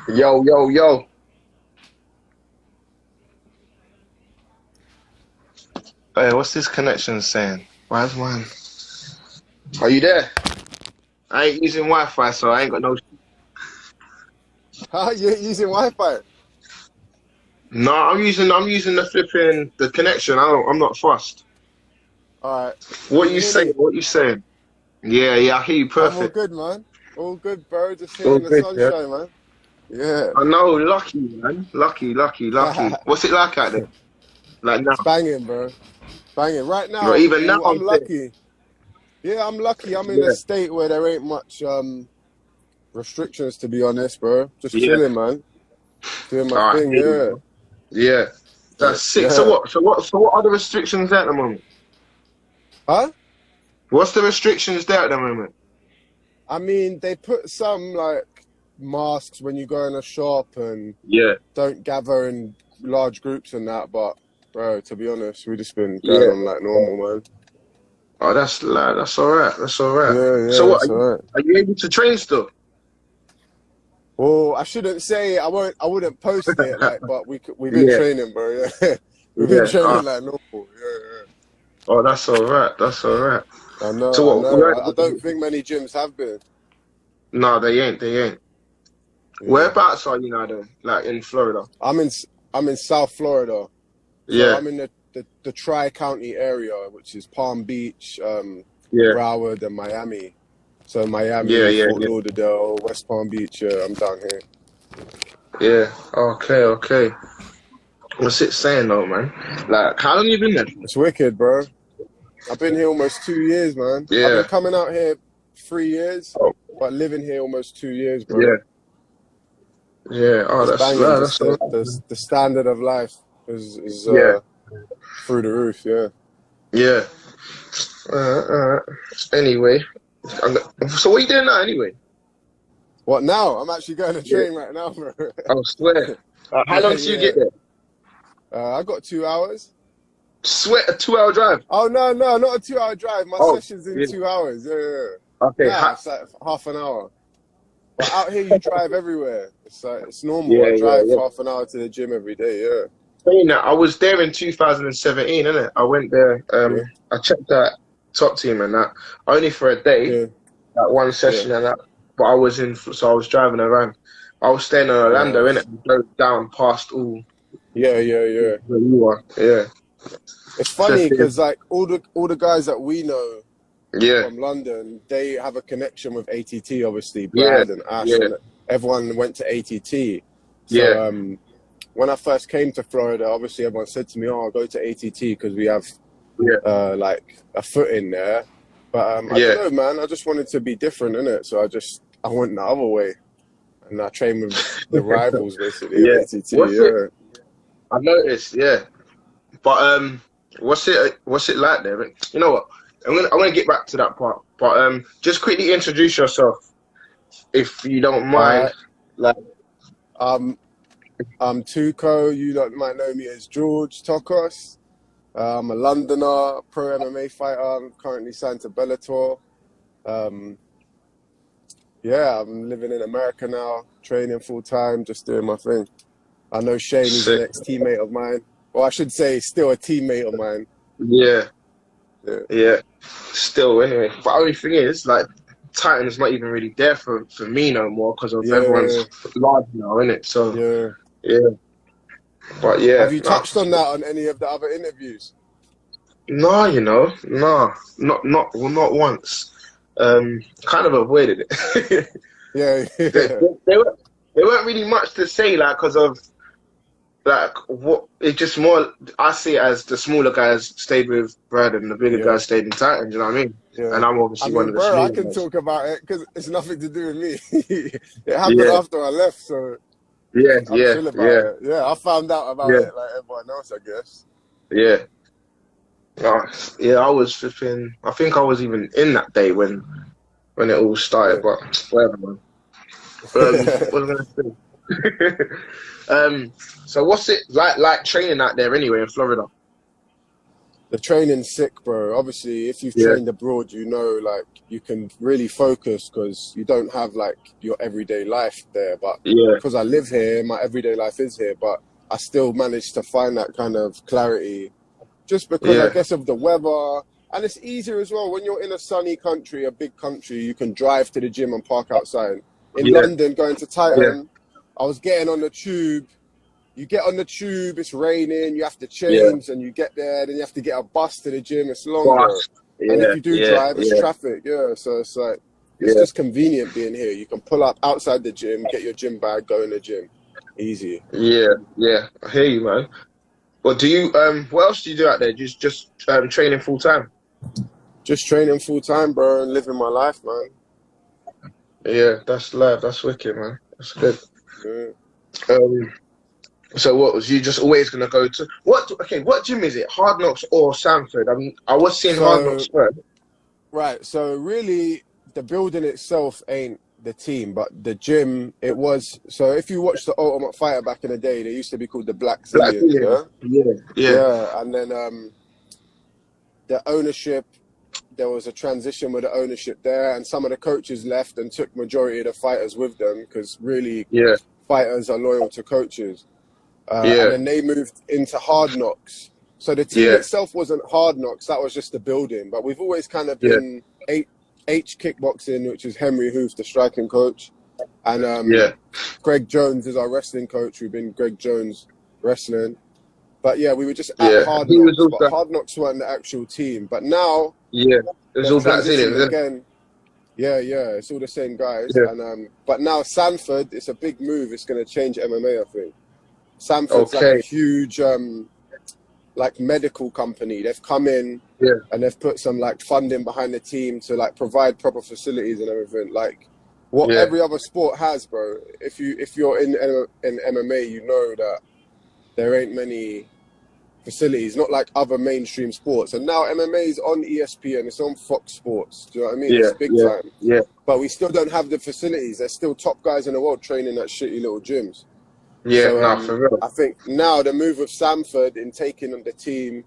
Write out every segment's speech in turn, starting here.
Yo, yo, yo. Hey, what's this connection saying? Where's mine? Are you there? I ain't using Wi-Fi, so I ain't got no. How you using Wi-Fi? No, I'm using the connection. I'm not fast. All right. What Can you you hear saying? me? What you saying? Yeah, yeah, I hear you I'm all perfect. good, man. All good, bro. Just here All in the good, yeah. sunshine, man. Yeah. I know, lucky man, lucky, lucky, lucky. What's it like out there? Like now? It's banging, bro. Banging. Right Not now, even now. I'm I'm saying. lucky. Yeah, I'm lucky. I'm in a Yeah, state where there ain't much restrictions, to be honest, bro. Just yeah. chilling, man. Doing my All right, thing, here you yeah. go. Yeah, Yeah. that's sick. So Yeah. what? So what are the restrictions there at the moment? Huh? What's the restrictions there at the moment? I mean, they put some like masks when you go in a shop and Yeah, don't gather in large groups and that, but bro, to be honest, we just been going yeah. on like normal, man. Oh, that's all right. That's all right. Yeah, So yeah, what? it's alright. Are you able to train still? Well, I shouldn't say I wouldn't post it like, but we've been Yeah, training, bro. Yeah, we've been yeah. training like normal. Yeah, Oh, that's all right. That's all right. yeah. So I what? know. I don't think many gyms have been. No, they ain't. They ain't. Yeah, Whereabouts are you now, then? Like in Florida? I'm in I'm in South Florida, so Yeah, I'm in the Tri-County area, which is Palm Beach, yeah, Broward, and Miami. So yeah, Miami, yeah, Fort yeah, Lauderdale, West Palm Beach. I'm down here. yeah. Okay, okay. What's it saying though, man? Like, how long you been there for? It's wicked, bro. I've been here almost 2 years, man. I've Yeah. been coming out here 3 years, Oh, but living here almost 2 years, bro. yeah, yeah. Oh, It's that's banging. nah, Just that's all right. the standard of life is Yeah, through the roof. Yeah. yeah. Anyway, so what you doing now anyway? What now? I'm actually going to Yeah. train right now, bro. I swear. How Yeah, long do you yeah. get there? I got 2 hours. Sweat a 2 hour drive. Oh no, no, not a 2 hour drive. My Oh, session's in yeah. 2 hours. Yeah, yeah, yeah. Okay. Nah, it's like half an hour. But out here, you drive everywhere. It's like it's normal. Yeah, I yeah, drive yeah. half an hour to the gym every day. Yeah, Saying that, I was there in 2017, innit? I went there. yeah, I checked that top team and that only for a day, yeah, that one yeah. session and that. But I was in, so I was driving around. I was staying in Orlando, innit? Nice. And drove down past all Yeah, yeah, yeah. where you are. Yeah. It's So, funny because like all the guys that we know yeah, from London, they have a connection with ATT. Obviously, yeah, Brad and Ash, yeah, and everyone went to ATT. yeah, So when I first came to Florida, obviously everyone said to me, "Oh, I'll go to ATT because we have yeah, like a foot in there." But I don't yeah. know, man. I just wanted to be different, innit? So I went the other way and I trained with the rivals basically of Yeah. ATT. What's it? Yeah. I noticed, yeah. But what's it like there? You know what? I'm gonna get back to that part. But just quickly introduce yourself if you don't All mind. right. Like, Um, I'm Tuco. You lot might know me as George Tokkos. I'm a Londoner, pro MMA fighter. I'm currently signed to Bellator. Um, yeah, I'm living in America now, training full time, just doing my thing. I know Shane, he's an sick. ex-teammate of mine. Or I should say, still a teammate of mine. Yeah, Yeah, yeah. Still, anyway. But only thing is, like, Titan's not even really there for me no more because of yeah, everyone's large now, innit? So yeah. yeah. But yeah, Have you no, touched on that on any of the other interviews? no, no, not once. Kind of avoided it. Yeah, There, yeah, there, there weren't really much to say, like, because of like what it's just more. I see it as the smaller guys stayed with Brad and the bigger yeah, guys stayed in Titans. You know what I mean? yeah. And I'm I obviously one mean, of the bro, I smaller can guys. talk about it because it's nothing to do with me. It happened Yeah, after I left, so yeah, I'm yeah, chill about yeah, it. Yeah, I found out about yeah, it like everyone else, I guess. yeah. Uh, yeah, I was flipping. I think I was even in that day when it all started. Yeah. But whatever, man. What was I gonna say? So what's it like training out there anyway in Florida? The training's sick, bro. Obviously, if you've Yeah, trained abroad, you know, like, you can really focus because you don't have like your everyday life there. But yeah, because I live here, my everyday life is here, but I still manage to find that kind of clarity just because I yeah, guess of the weather. And it's easier as well when you're in a sunny country, a big country, you can drive to the gym and park outside. In yeah, London, going to yeah, Titan, I was getting on the tube. You get on the tube, it's raining, you have to yeah. change, and you get there, then you have to get a bus to the gym, it's longer. Boss. And if Yeah, you do yeah, drive, it's yeah, traffic, yeah. So it's like, it's yeah, just convenient being here. You can pull up outside the gym, get your gym bag, go in the gym. Easy. yeah, yeah. I hear you, man. Well, do you what else do you do out there? Just training full time? Just training full time, bro, and living my life, man. Yeah, that's live. That's wicked, man. That's good. Yeah. Um, so what was you just always gonna go to? What? Okay, what gym is it? Hard Knocks or Sanford? I was seeing Hard So Knocks first. right. So really, the building itself ain't the team, but the gym it was. So if you watch the Ultimate Fighter back in the day, they used to be called the Black Black Zillions, Billion. yeah, Yeah, yeah, yeah. And then the ownership, there was a transition with the ownership there, and some of the coaches left and took majority of the fighters with them because really yeah, fighters are loyal to coaches. And yeah, then they moved into Hard Knocks. So the team yeah, itself wasn't Hard Knocks, that was just the building. But we've always kind of yeah, been H Kickboxing, which is Henry Hoof, the striking coach. And yeah, Greg Jones is our wrestling coach. We've been Greg Jones wrestling. But yeah, we were just at yeah. Hard He was Knocks. But also Hard Knocks weren't the actual team. But now yeah. It was they've all Black transitioned Zillions, isn't it? again. Yeah, yeah, it's all the same guys. Yeah. And but now Sanford, it's a big move. It's going to change MMA, I think. Sanford's like a Okay. huge like medical company. They've come in Yeah. and they've put some like funding behind the team to like provide proper facilities and everything. Like what Yeah. every other sport has, bro. If you're in MMA, you know that there ain't many facilities, not like other mainstream sports. And now MMA is on ESPN, it's on Fox Sports. Do you know what I mean? Yeah. It's big Yeah. time. Yeah. But we still don't have the facilities. There's still top guys in the world training at shitty little gyms. Yeah. So Nah, for real. I think now the move of Sanford in taking on the team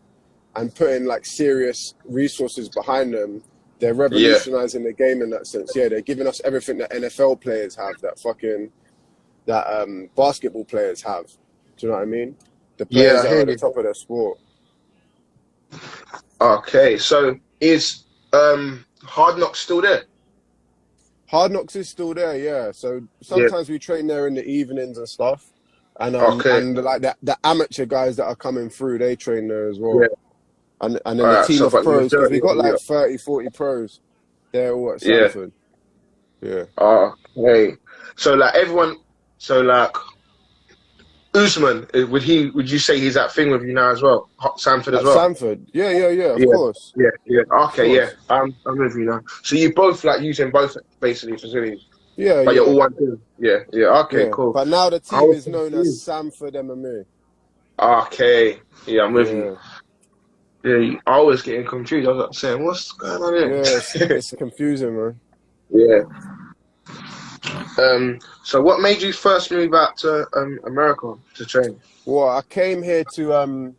and putting like serious resources behind them, they're Yeah. revolutionizing the game in that sense. Yeah, they're giving us everything that NFL players have, that basketball players have. Do you know what I mean? The Yeah. players I that are hear at the you. top of their sport. Okay. So is Hard Knocks still there? Hard Knocks is still there, yeah. So Yeah. sometimes we train there in the evenings and stuff. Okay. And like the amateur guys that are coming through, they train there as Yeah. well. And All then the right. team So, of but the pros, because we majority of got like you. 30, 40 pros, they're all at Yeah. Sanford. Yeah. Okay. So like everyone. So like Usman, would you say he's that thing with you now as well? Sanford as At well. Sanford. Yeah, yeah, yeah, of Yeah. course. Yeah. Yeah. Of Okay. Yeah. course. I'm with you now. So you both like using both basically facilities. Yeah, But you're yeah, all one team. Yeah, yeah. Okay, yeah. cool. But now the I team was is known as confused. Sanford MMA. Okay, yeah, I'm with you. Yeah. Yeah, I was getting confused. I was like saying, what's going on Yeah, here? it's confusing, man. Yeah. So what made you first move out to America to train? Well, I came here to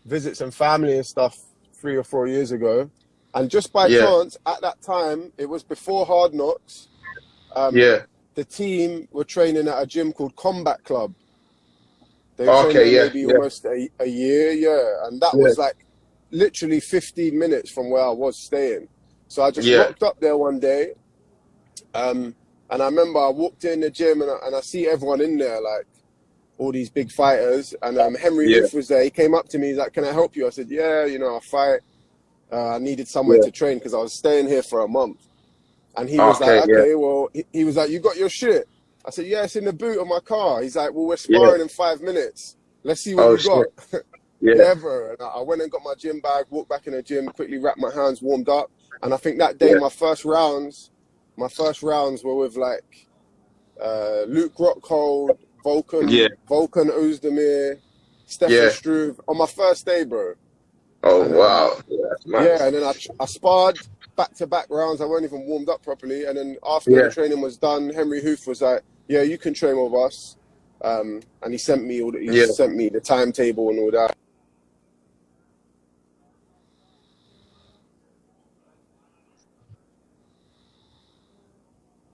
visit some family and stuff 3 or 4 years ago. And just by Yeah, chance, at that time, it was before Hard Knocks, um, yeah. the team were training at a gym called Combat Club. They were training Okay, there yeah, maybe yeah, almost a year, yeah. And that yeah, was like literally 15 minutes from where I was staying. So I just yeah, rocked up there one day. And I remember I walked in the gym and I see everyone in there, like all these big fighters. And Henry yeah, Hoof was there. He came up to me. He's like, "Can I help you?" I said, "Yeah, I fight. I needed somewhere yeah. to train because I was staying here for a month." And he was like, Okay, yeah, "Okay, well," he was like, "You got your shit?" I said, "Yeah, it's in the boot of my car." He's like, "Well, we're yeah. sparring in 5 minutes. Let's see what Oh you got." shit. Yeah, Yeah, bro. And I went and got my gym bag, walked back in the gym, quickly wrapped my hands, warmed up. And I think that day, yeah, my first rounds were with like Luke Rockhold, yeah, Volkan Ozdemir, Stefan yeah. Struve on my first day, bro. Oh And wow. Yeah, that's mad. yeah, and then I sparred back-to-back rounds. I weren't even warmed up properly. And then after the Yeah, training was done, Henry Hoof was like, "Yeah, you can train with us." And he sent me yeah, the timetable and all that.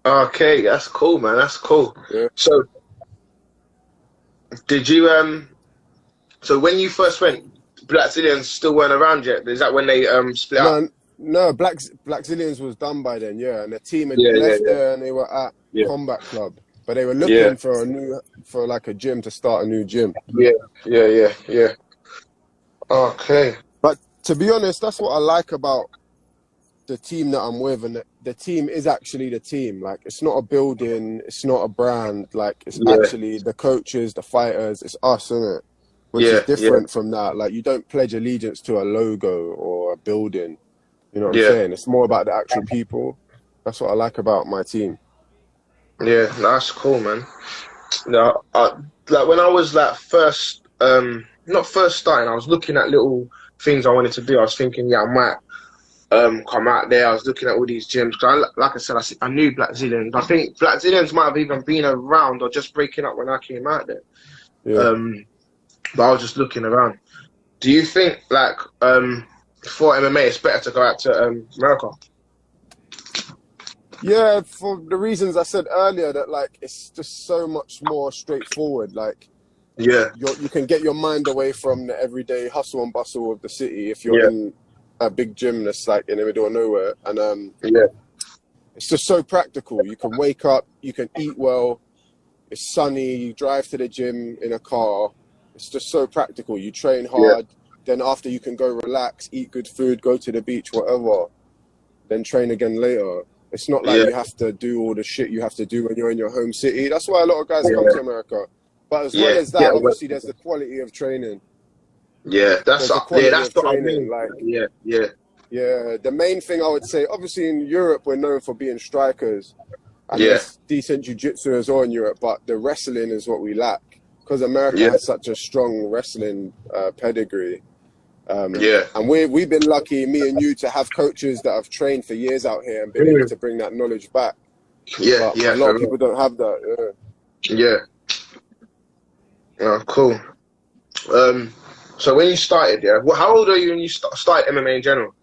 Okay, that's cool, man. That's cool. Yeah. So, did you So when you first went, Brazilians still weren't around yet. Is that when they split up? No, no, Black Zillions was done by then, yeah, and the team had Yeah, yeah, left there and they were at yeah, Combat Club, but they were yeah, looking for like a gym to start a new gym. yeah, yeah, yeah, yeah. Okay. But to be honest, that's what I like about the team that I'm with, and the team is actually the team. Like, it's not a building, it's not a brand. Like, it's Yeah, actually the coaches, the fighters, it's us, isn't it? Which is yeah, yeah, different from that. Like, you don't pledge allegiance to a logo or a building. You know what I'm yeah, saying? It's more about the actual people. That's what I like about my team. yeah. That's cool, man. No, like when I was like first, not first starting, I was looking at little things I wanted to do. I was thinking, yeah, I might come out there. I was looking at all these gyms. 'Cause like I said, I knew Black Zealand. I think Black Zealands might have even been around or just breaking up when I came out there. Yeah. But I was just looking around. Do you think like for MMA it's better to go out to America? Yeah, for the reasons I said earlier, that like it's just so much more straightforward. Like, Yeah, you can get your mind away from the everyday hustle and bustle of the city if you're yeah, in a big gym that's like in the middle of nowhere. And yeah, it's just so practical. You can wake up, you can eat well, it's sunny, you drive to the gym in a car. It's just so practical. You train yeah, hard, then after you can go relax, eat good food, go to the beach, whatever, then train again later. It's not like yeah, you have to do all the shit you have to do when you're in your home city. That's why a lot of guys come to yeah, America. But as well yeah, as that, yeah, obviously, there's the quality of training. yeah. There's the quality That's of what I training. mean. Like, Yeah, yeah, yeah, the main thing I would say, obviously in Europe, we're known for being strikers. And yeah, there's decent jiu-jitsu as well in Europe, but the wrestling is what we lack. Because America yeah, has such a strong wrestling pedigree. yeah. And we've been lucky, me and you, to have coaches that have trained for years out here and been able Mm. to bring that knowledge back. Yeah, But yeah, a lot of for real. people don't have that. Yeah. Oh, cool. So when you started, yeah, how old are you when you started MMA in general?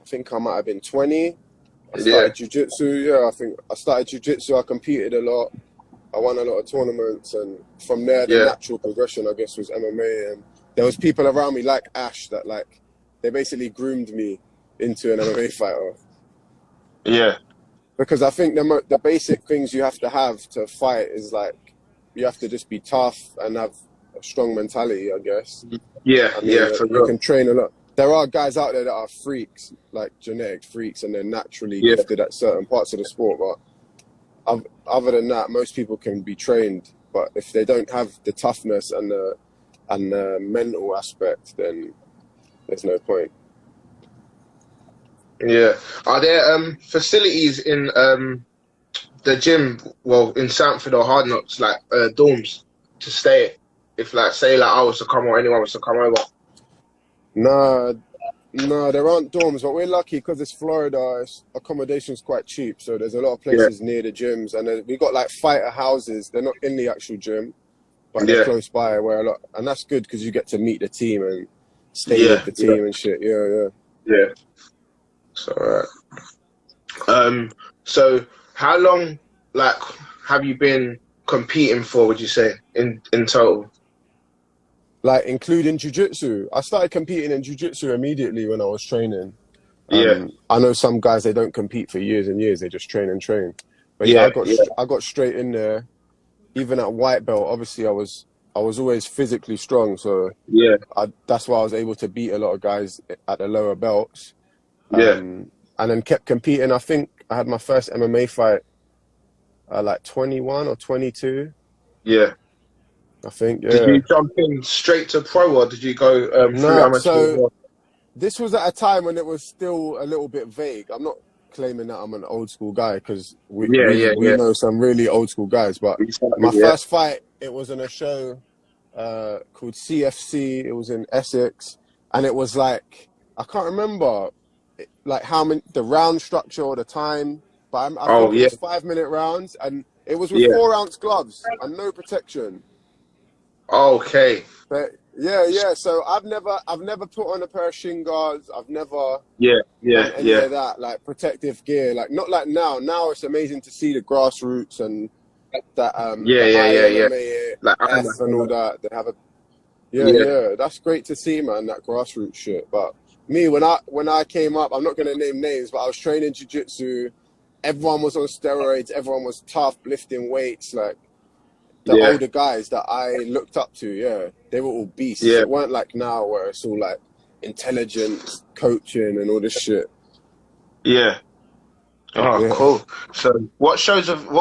I think I might have been 20. I Yeah, started jiu-jitsu. Yeah, I think I started jiu-jitsu. I competed a lot. I won a lot of tournaments, and from there, the yeah, natural progression, I guess, was MMA. And there was people around me like Ash that like they basically groomed me into an MMA fighter, yeah, because I think the basic things you have to fight is like you have to just be tough and have a strong mentality, I guess. yeah, I mean, yeah, for you real. can train a lot. There are guys out there that are freaks, like genetic freaks, and they're naturally Yeah, gifted at certain parts of the sport. But other than that, most people can be trained. But if they don't have the toughness and the mental aspect, then there's no point. yeah. Are there facilities in the gym, well, in Sanford or Hard Knocks, like dorms to stay if, like, say, like I was to come or anyone was to come over? No, no, there aren't dorms, but we're lucky because it's Florida. Accommodation's quite cheap, so there's a lot of Yeah, places near the gyms, and then we got like fighter houses. They're not in the actual gym, but they're yeah, close by where and that's good because you get to meet the team and stay with yeah, the yeah, team and shit. Yeah, yeah. yeah. So, so how long, like, have you been competing for? Would you say in total? Like including jiu-jitsu. I started competing in jiu-jitsu immediately when I was training. Yeah, I know some guys, they don't compete for years and years. They just train and train. But yeah, yeah, yeah, I got straight in there. Even at white belt, obviously I was always physically strong, so yeah, that's why I was able to beat a lot of guys at the lower belts. yeah, And then kept competing. I think I had my first MMA fight at like 21 or 22. yeah. I think, Did yeah. you jump in straight to pro, or did you go through No, amateur as so well? this was at a time when it was still a little bit vague. I'm not claiming that I'm an old school guy because Yeah, yeah, we yeah. know some really old school guys. But Exactly, my yeah, first fight, it was in a show called CFC. It was in Essex, and it was like I can't remember like how many the round structure or the time, but I Oh think it yeah, was 5 minute rounds, and it was with yeah. 4 ounce gloves and no protection. Okay. But Yeah. So I've never put on a pair of shin guards. I've never Yeah, done yeah, any yeah, of that, like protective gear. Like not like now. Now it's amazing to see the grassroots and that yeah, the yeah, yeah, yeah. Like I'm IMMAF and all like, that. They have a yeah, yeah. That's great to see, man. That grassroots shit. But me, when I came up, I'm not gonna name names, but I was training jiu-jitsu. Everyone was on steroids. Everyone was tough, lifting weights. Like the yeah, older guys that I looked up to, yeah, they were all beasts. yeah, It weren't like now where it's all like intelligence, coaching, and all this shit. yeah. Oh, Yeah. cool. So, what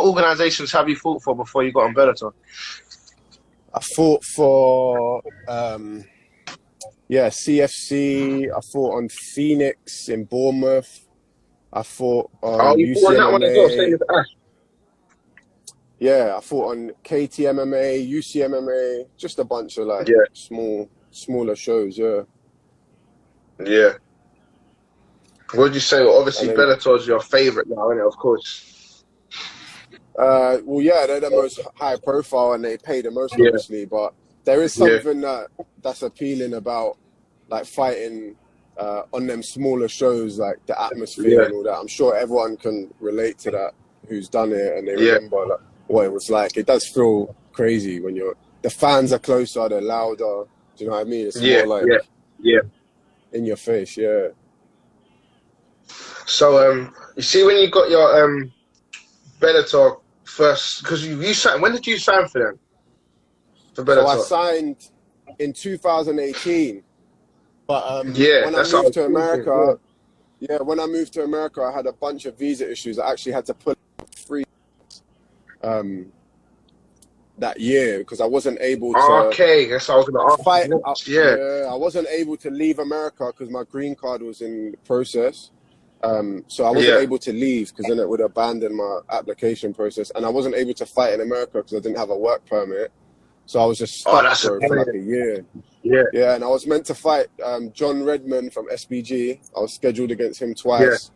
organizations have you fought for before you got on Bellator? I fought for CFC. I fought on Phoenix in Bournemouth. I fought Oh, on you fought on that one as well, same UCMMA. as Ash. Yeah, I fought on KTMMA, UCMMA, just a bunch of like Yeah, smaller shows, yeah. yeah. What would you say? Well, And obviously, then Bellator's your favorite now, isn't it? Of course. well, yeah, they're the most high profile and they pay the most, Yeah, obviously. But there is yeah, something that's appealing about like fighting on them smaller shows, like the atmosphere yeah, and all that. I'm sure everyone can relate to that who's done it and they yeah, remember like what it was like. It does feel crazy when the fans are closer, they're louder. Do you know what I mean? It's yeah, more like yeah, yeah. in your face, yeah. So, you see, when you got your Bellator first, because you signed. When did you sign for them for So I Bellator? signed in 2018, but Yeah, when I that's what I moved was to thinking. America, yeah, when I moved to America, I had a bunch of visa issues. I actually had to put free um, that year because I wasn't able Yeah. to Okay, that's what I was gonna ask you fight. next. Yeah, Yeah, I wasn't able to leave America because my green card was in process. So I wasn't yeah. able to leave because then it would abandon my application process, and I wasn't able to fight in America because I didn't have a work permit. So I was just Oh, stuck, that's bro, for like annoying. a year. Yeah, Yeah, and I was meant to fight John Redmond from SBG. I was scheduled against him yeah, twice,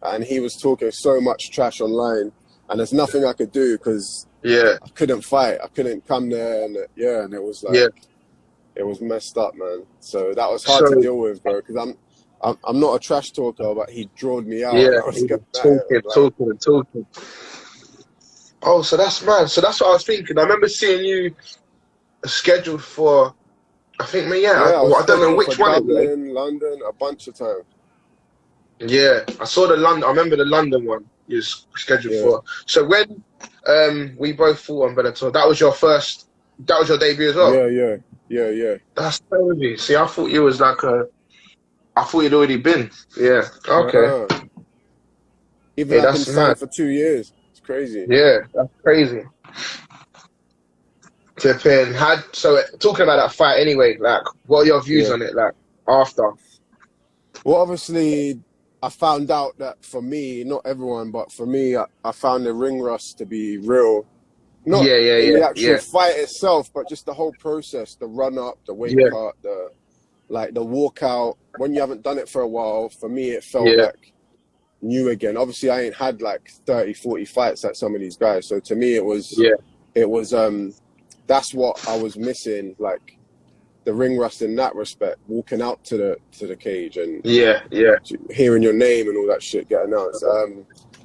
and he was talking so much trash online, and there's nothing I could do because yeah, I couldn't fight. I couldn't come there, and yeah, and it was like yeah. it was messed up, man. So that was hard to So, deal with, bro, because I'm not a trash talker, but he drawed me out, yeah, and I was he going was at it. talking, Like, talking, and talking. Oh, so that's mad. So that's what I was thinking. I remember seeing you scheduled for. I think, man, yeah. yeah, I was I don't know scheduled for which one it was. Dublin, London, a bunch of times. Yeah, I saw the London. I remember the London one you was scheduled Yeah, for. So when we both fought on Bellator, that was your first. That was your debut as well. yeah. That's crazy. See, I thought you was like a. I thought you'd already been. Yeah. Okay. Nah. Even Yeah, I've been that's mad. signed for 2 years. It's crazy. Yeah, that's crazy. Flipping. Had so talking about that fight anyway. Like, what are your views Yeah. on it? Like after. Well, obviously, I found out that for me, not everyone, but for me, I found the ring rust to be real. Not Yeah, yeah, in yeah, the actual yeah, fight itself, but just the whole process, the run up, the weight yeah, cut, the walkout. When you haven't done it for a while, for me, it felt yeah, like new again. Obviously, I ain't had like 30, 40 fights like some of these guys. So to me, yeah, it was, that's what I was missing. Like the ring rust in that respect, walking out to the cage and yeah, yeah, hearing your name and all that shit get announced. But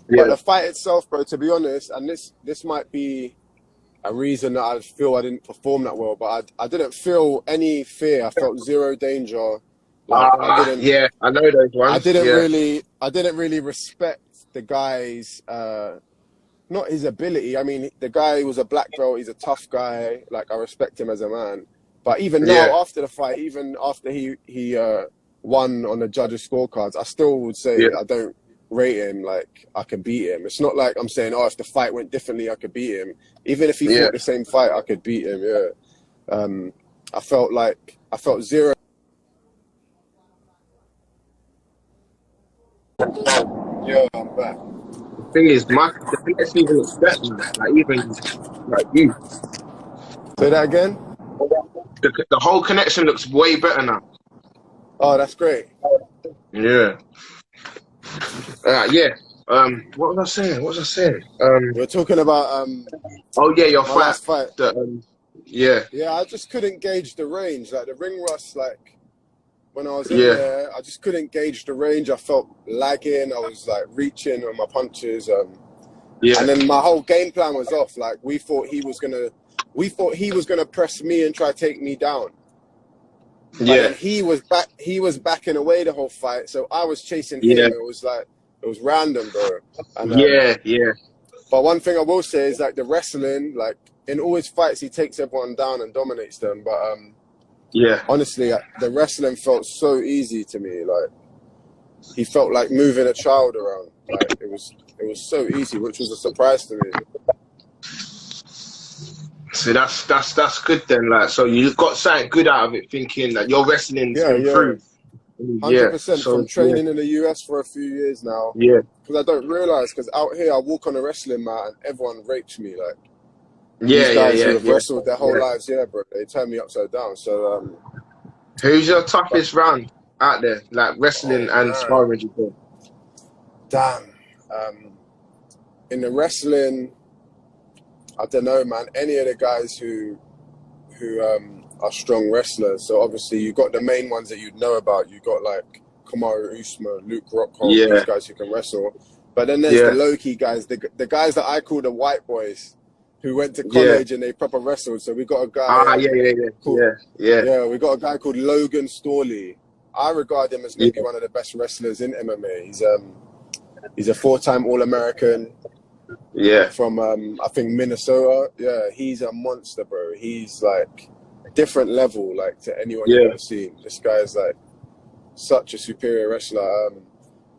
yeah. the fight itself, bro, to be honest, and this might be a reason that I feel I didn't perform that well, but I didn't feel any fear. I felt zero danger. Like Yeah. I know those ones. Yeah, I didn't really respect the guy's not his ability. I mean, the guy was a black belt. He's a tough guy. Like I respect him as a man. But even yeah, now, after the fight, even after he won on the judges' scorecards, I still would say yeah, I don't rate him like I could beat him. It's not like I'm saying, oh, if the fight went differently, I could beat him. Even if he yeah. fought the same fight, I could beat him. Yeah. I felt zero. Yeah, I'm back. The thing is, the connection even looks better now. Like even like you, Say that again. the whole connection looks way better now. Oh, that's great. Yeah. Yeah. What was I saying? What was I saying? We're talking about Oh yeah, your my fight. last fight. The Yeah, Yeah, I just couldn't gauge the range. Like the ring rust, like when I was in yeah, there, I just couldn't gauge the range. I felt lagging. I was like reaching on my punches. And yeah, then my whole game plan was off. Like we thought he was gonna press me and try to take me down. But yeah, then he was backing away the whole fight. So I was chasing yeah, him. It was random, bro. And yeah, yeah, but one thing I will say is like the wrestling, like in all his fights, he takes everyone down and dominates them. But yeah. honestly, the wrestling felt so easy to me. Like he felt like moving a child around. Like it was so easy, which was a surprise to me. So that's good then. Like, so you got something good out of it, thinking that your wrestling's Yeah, yeah, improved. Yeah. 100% So from training in the US for a few years now. yeah, Because I don't realize, because out here I walk on a wrestling mat and everyone rapes me. Like yeah, these yeah, guys yeah, who have yeah, wrestled their whole yeah. lives, yeah, bro, they turn me upside down. So Who's your but toughest round out there? Like wrestling oh and man, sparring, you think? damn. In the wrestling, I don't know, man. Any of the guys who are strong wrestlers. So obviously you got the main ones that you'd know about. You got like Kamaru Usman, Luke Rockhold, these Yeah, guys who can wrestle. But then there's the yeah, low key guys, the guys that I call the white boys, who went to yeah. college and they proper wrestled. So we got a guy Ah, yeah, yeah, yeah, called yeah, yeah, we got a guy called Logan Storley. I regard him as maybe yeah, one of the best wrestlers in MMA. He's a 4-time All-American yeah, from I think Minnesota. Yeah, he's a monster, bro. He's like different level, like to anyone you've yeah, ever seen. This guy is like such a superior wrestler.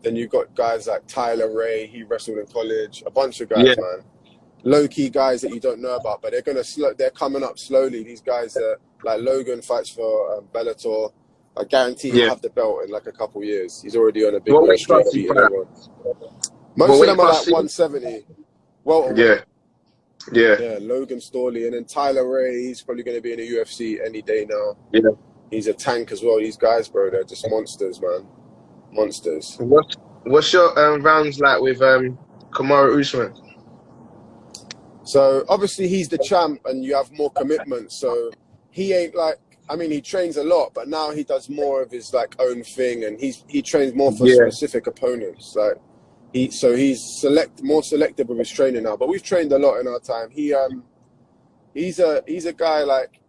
Then you got guys like Tyler Ray. He wrestled in college. A bunch of yeah, guys, man. Low key guys that you don't know about, but they're coming up slowly. These guys that like Logan fights for Bellator. I guarantee he'll yeah. have the belt in like a couple years. He's already on a big What win weight streak, class you beating fight? everyone. What Most of weight them are class like you? 170 welterweight. Yeah, yeah, Yeah, Logan Storley, and then Tyler Ray. He's probably going to be in the UFC any day now. yeah. He's a tank as well. These guys, bro, they're just monsters, man. Monsters. What's your rounds like with Kamaru Usman? So obviously he's the champ, and you have more commitment. So he ain't like. I mean, he trains a lot, but now he does more of his like own thing, and he trains more for Yeah, specific opponents. Like he's more selective with his training now. But we've trained a lot in our time. He's a guy like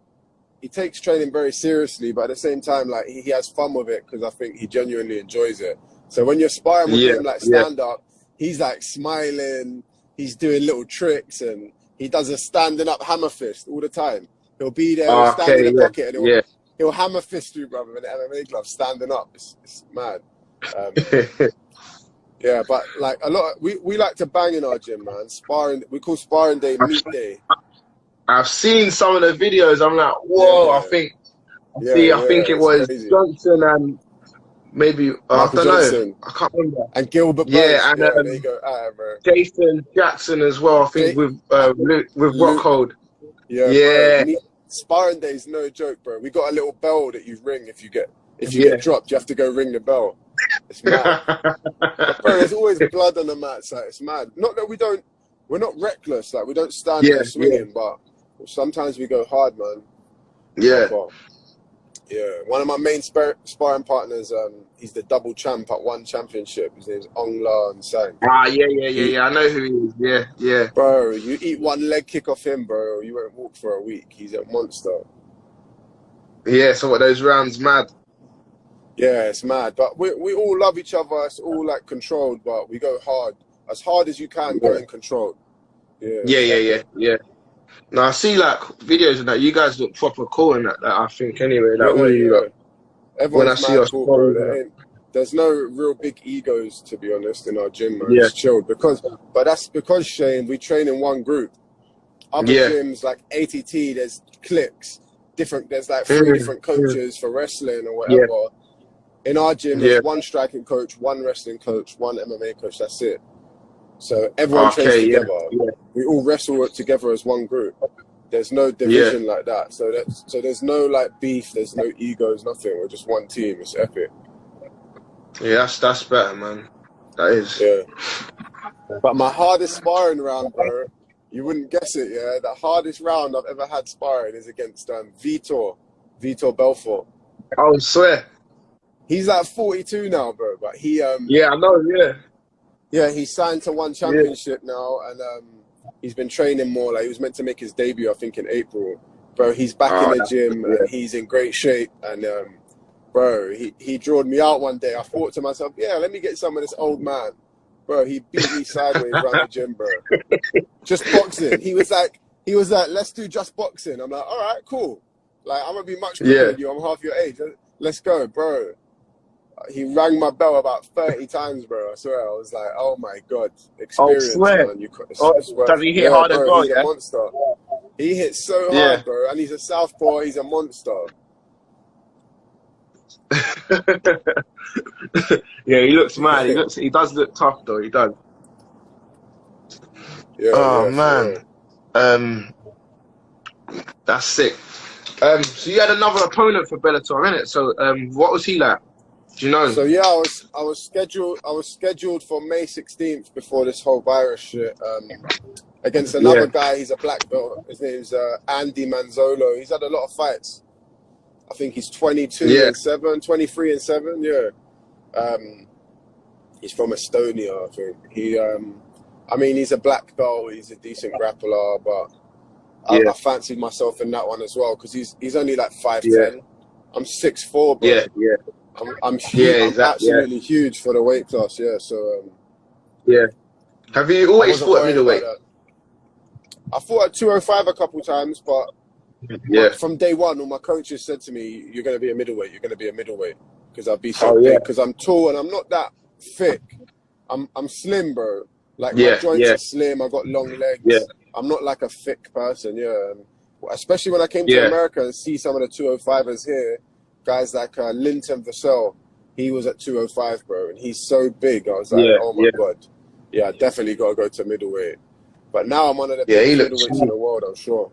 he takes training very seriously, but at the same time like he has fun with it because I think he genuinely enjoys it. So when you're sparring with yeah, him like yeah. stand up, he's like smiling, he's doing little tricks, and he does a standing up hammer fist all the time. He'll be there, he'll stand in Okay, the yeah, pocket, and yeah. he'll hammer fist you, brother, in the MMA glove, standing up. It's mad. Um, yeah, but like we like to bang in our gym, man. Sparring, we call sparring day I've, meat day. I've seen some of the videos. I'm like, whoa! Yeah, I think it it's was crazy. Johnson and maybe I Michael don't know. Johnson I can't remember. and Gilbert Yeah, Burns. and Yeah, there you go. Bro. Jason Jackson as well. I think Jake, with Luke, Rockhold. yeah, bro. Yeah, Sparring day is no joke, bro. We got a little bell that you ring if you get yeah. dropped. You have to go ring the bell. It's mad. But bro, there's always blood on the mats. Like it's mad. Not that we're not reckless. Like we don't stand Yeah, there yeah, swinging, but sometimes we go hard, man. yeah. Proper. Yeah, one of my main sparring partners, he's the double champ at one championship. His name's Ong La and Sang. Ah, yeah, yeah, yeah, He, yeah. I know who he is. Yeah, yeah, bro, you eat one leg kick off him, bro, you won't walk for a week. He's a monster. yeah. So what those rounds, mad. Yeah, it's mad. But we all love each other. It's all like controlled, but we go hard as you can, Yeah, going controlled. Yeah, yeah, yeah, yeah, yeah. No, I see like videos of that. You guys look proper cool in that. I think anyway. Like all yeah, of you, yeah. like, when I Everyone's see mad your cool, bro. stories, like, There's no real big egos, to be honest, in our gym, man. yeah, It's chilled but that's because Shane, we train in one group. Other yeah, gyms like ATT, there's cliques, there's like 3 mm, different mm, coaches for wrestling or yeah, whatever. In our gym, there's yeah. one striking coach, one wrestling coach, one MMA coach. That's it. So everyone trains Okay, yeah, together. yeah, We all wrestle together as one group. There's no yeah, division like that. So there's no like beef. There's no egos. Nothing. We're just one team. It's epic. yeah. That's better, man. That is. Yeah. But my hardest sparring round, bro, You wouldn't guess it, yeah. The hardest round I've ever had sparring is against Vitor Belfort. I swear. He's like 42 now, bro. But Yeah, I know. yeah, he's signed to one Yeah. championship now, and he's been training more. Like he was meant to make his debut, I think, in April. Bro, he's back in Oh, the gym and he's in great shape. And bro, he drawed me out one day. I thought to myself, yeah, let me get some of this old man. Bro, he beat me sideways around the gym, bro. Just boxing. He was like, let's do just boxing. I'm like, all right, cool. Like I'm gonna be much quicker yeah. than you. I'm half your age. Let's go, bro. He rang my bell about 30 times, bro. I swear. I was like, oh my God. I Experience, swear. man. Oh, It's worth does it. he hit Yeah, hard as bro. well? He's a Yeah. monster. He hits so Yeah. hard, bro. And he's a southpaw. He's a monster. Yeah, he looks mad. He does look tough though. He does. Oh Yeah, for man. real. Um, that's sick. So you had another opponent for Bellator, innit? So what was he like? Do you know? So yeah, I was scheduled for May 16th before this whole virus shit. Against Yeah. another guy. He's a black belt. His name's Andy Manzolo. He's had a lot of fights. I think he's 22 Yeah. and 7, 23 and 7. Yeah. He's from Estonia, I think. I mean, he's a black belt. He's a decent grappler, but Yeah. I fancied myself in that one as well because he's only like Yeah. 5'10". I'm 6'4", bro. Yeah. Yeah. I'm Yeah. huge. I'm Exactly. Yeah. absolutely huge for the weight class. Yeah. So Yeah. Have you I always wasn't fought at worried about middleweight? that. I fought at 205 a couple times, but Yeah. from day one, all my coaches said to me, "You're going to be a middleweight. You're going to be a middleweight because I'll be so Oh yeah. big because I'm tall and I'm not that thick. I'm slim, bro. Like my Yeah. joints Yeah. are slim. I got long Yeah. legs. I'm not like a thick person. Yeah. And especially when I came to Yeah. America and see some of the 205ers here, guys like Linton Vassell, he was at 205, bro, and he's so big. I was like, Yeah. oh my Yeah. God, yeah, I definitely got to go to middleweight. But now I'm one of the Yeah. He biggest looks. middleweights in the world, I'm sure.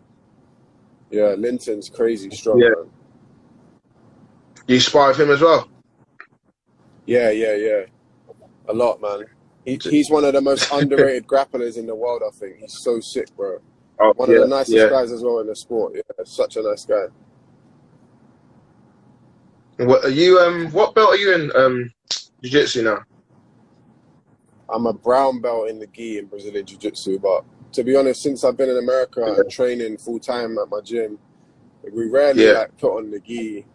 Yeah, Linton's crazy strong, Yeah. man. You spar with him as well? Yeah. A lot, man. He's one of the most underrated grapplers in the world, I think. He's so sick, bro. Oh One of yeah. the nicest Yeah. guys as well in the sport. Yeah, such a nice guy. What are you? What belt are you in? Jiu-jitsu now? I'm a brown belt in the gi in Brazilian Jiu-Jitsu, but to be honest, since I've been in America and training full-time at my gym, we rarely Yeah. like put on the gi.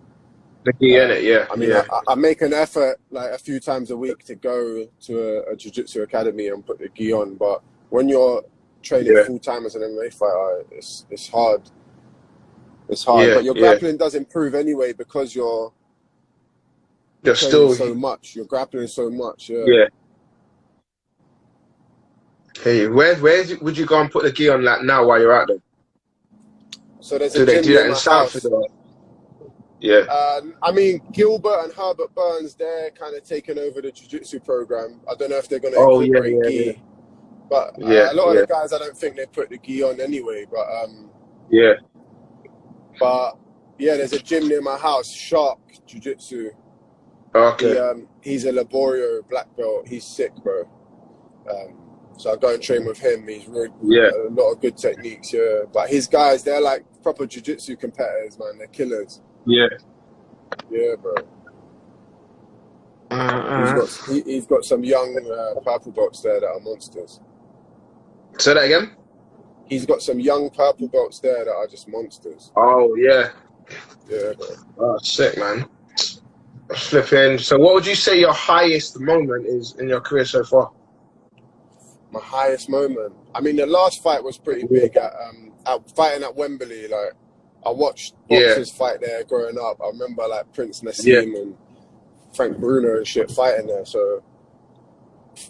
The gi in it. Yeah. I mean, Yeah. I make an effort like a few times a week to go to a jiu-jitsu academy and put the gi on, but when you're training Yeah. full-time as an MMA fighter, it's hard. It's hard, Yeah. but your Yeah. grappling does improve anyway because you're You're training still. so much. You're grappling so much. Yeah. Yeah. Hey, would you go and put the gi on like now while you're out there? So there's Do a they gym do near that in my South? house. Yeah. I mean, Gilbert and Herbert Burns, they're kind of taking over the jiu-jitsu program. I don't know if they're going to Oh yeah. incorporate Yeah. Yeah. gi, but Yeah. a lot of Yeah. the guys, I don't think they put the gi on anyway. Yeah. But yeah, there's a gym near my house, Shark Jiu-Jitsu. Okay. He's a Laborio black belt. He's sick, bro. So I go and train with him. He's really Yeah. a lot of good techniques, yeah. But his guys, they're like proper jiu-jitsu competitors, man. They're killers. Yeah. Yeah, bro. He's got some young purple belts there that are monsters. Say that again. He's got some young purple belts there that are just monsters. Oh yeah. Yeah, bro. Oh, sick, man. Flipping. So, what would you say your highest moment is in your career so far? My highest moment. I mean, the last fight was pretty big at fighting at Wembley. Like, I watched boxers fight there growing up. I remember like Prince Nassim and Frank Bruno and shit fighting there. So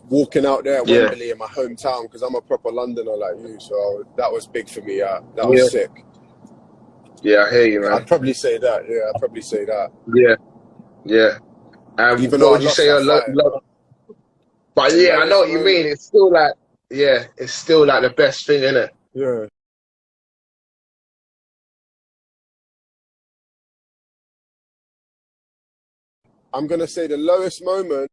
walking out there at Wembley in my hometown, because I'm a proper Londoner like you, so that was big for me. That was sick. Yeah, I hear you, man. I'd probably say that. Yeah, I'd probably say that. Yeah, yeah. Even what though would you say your But yeah, I know what you mean. It's still like, it's still like the best thing, isn't it? Yeah. I'm gonna say the lowest moment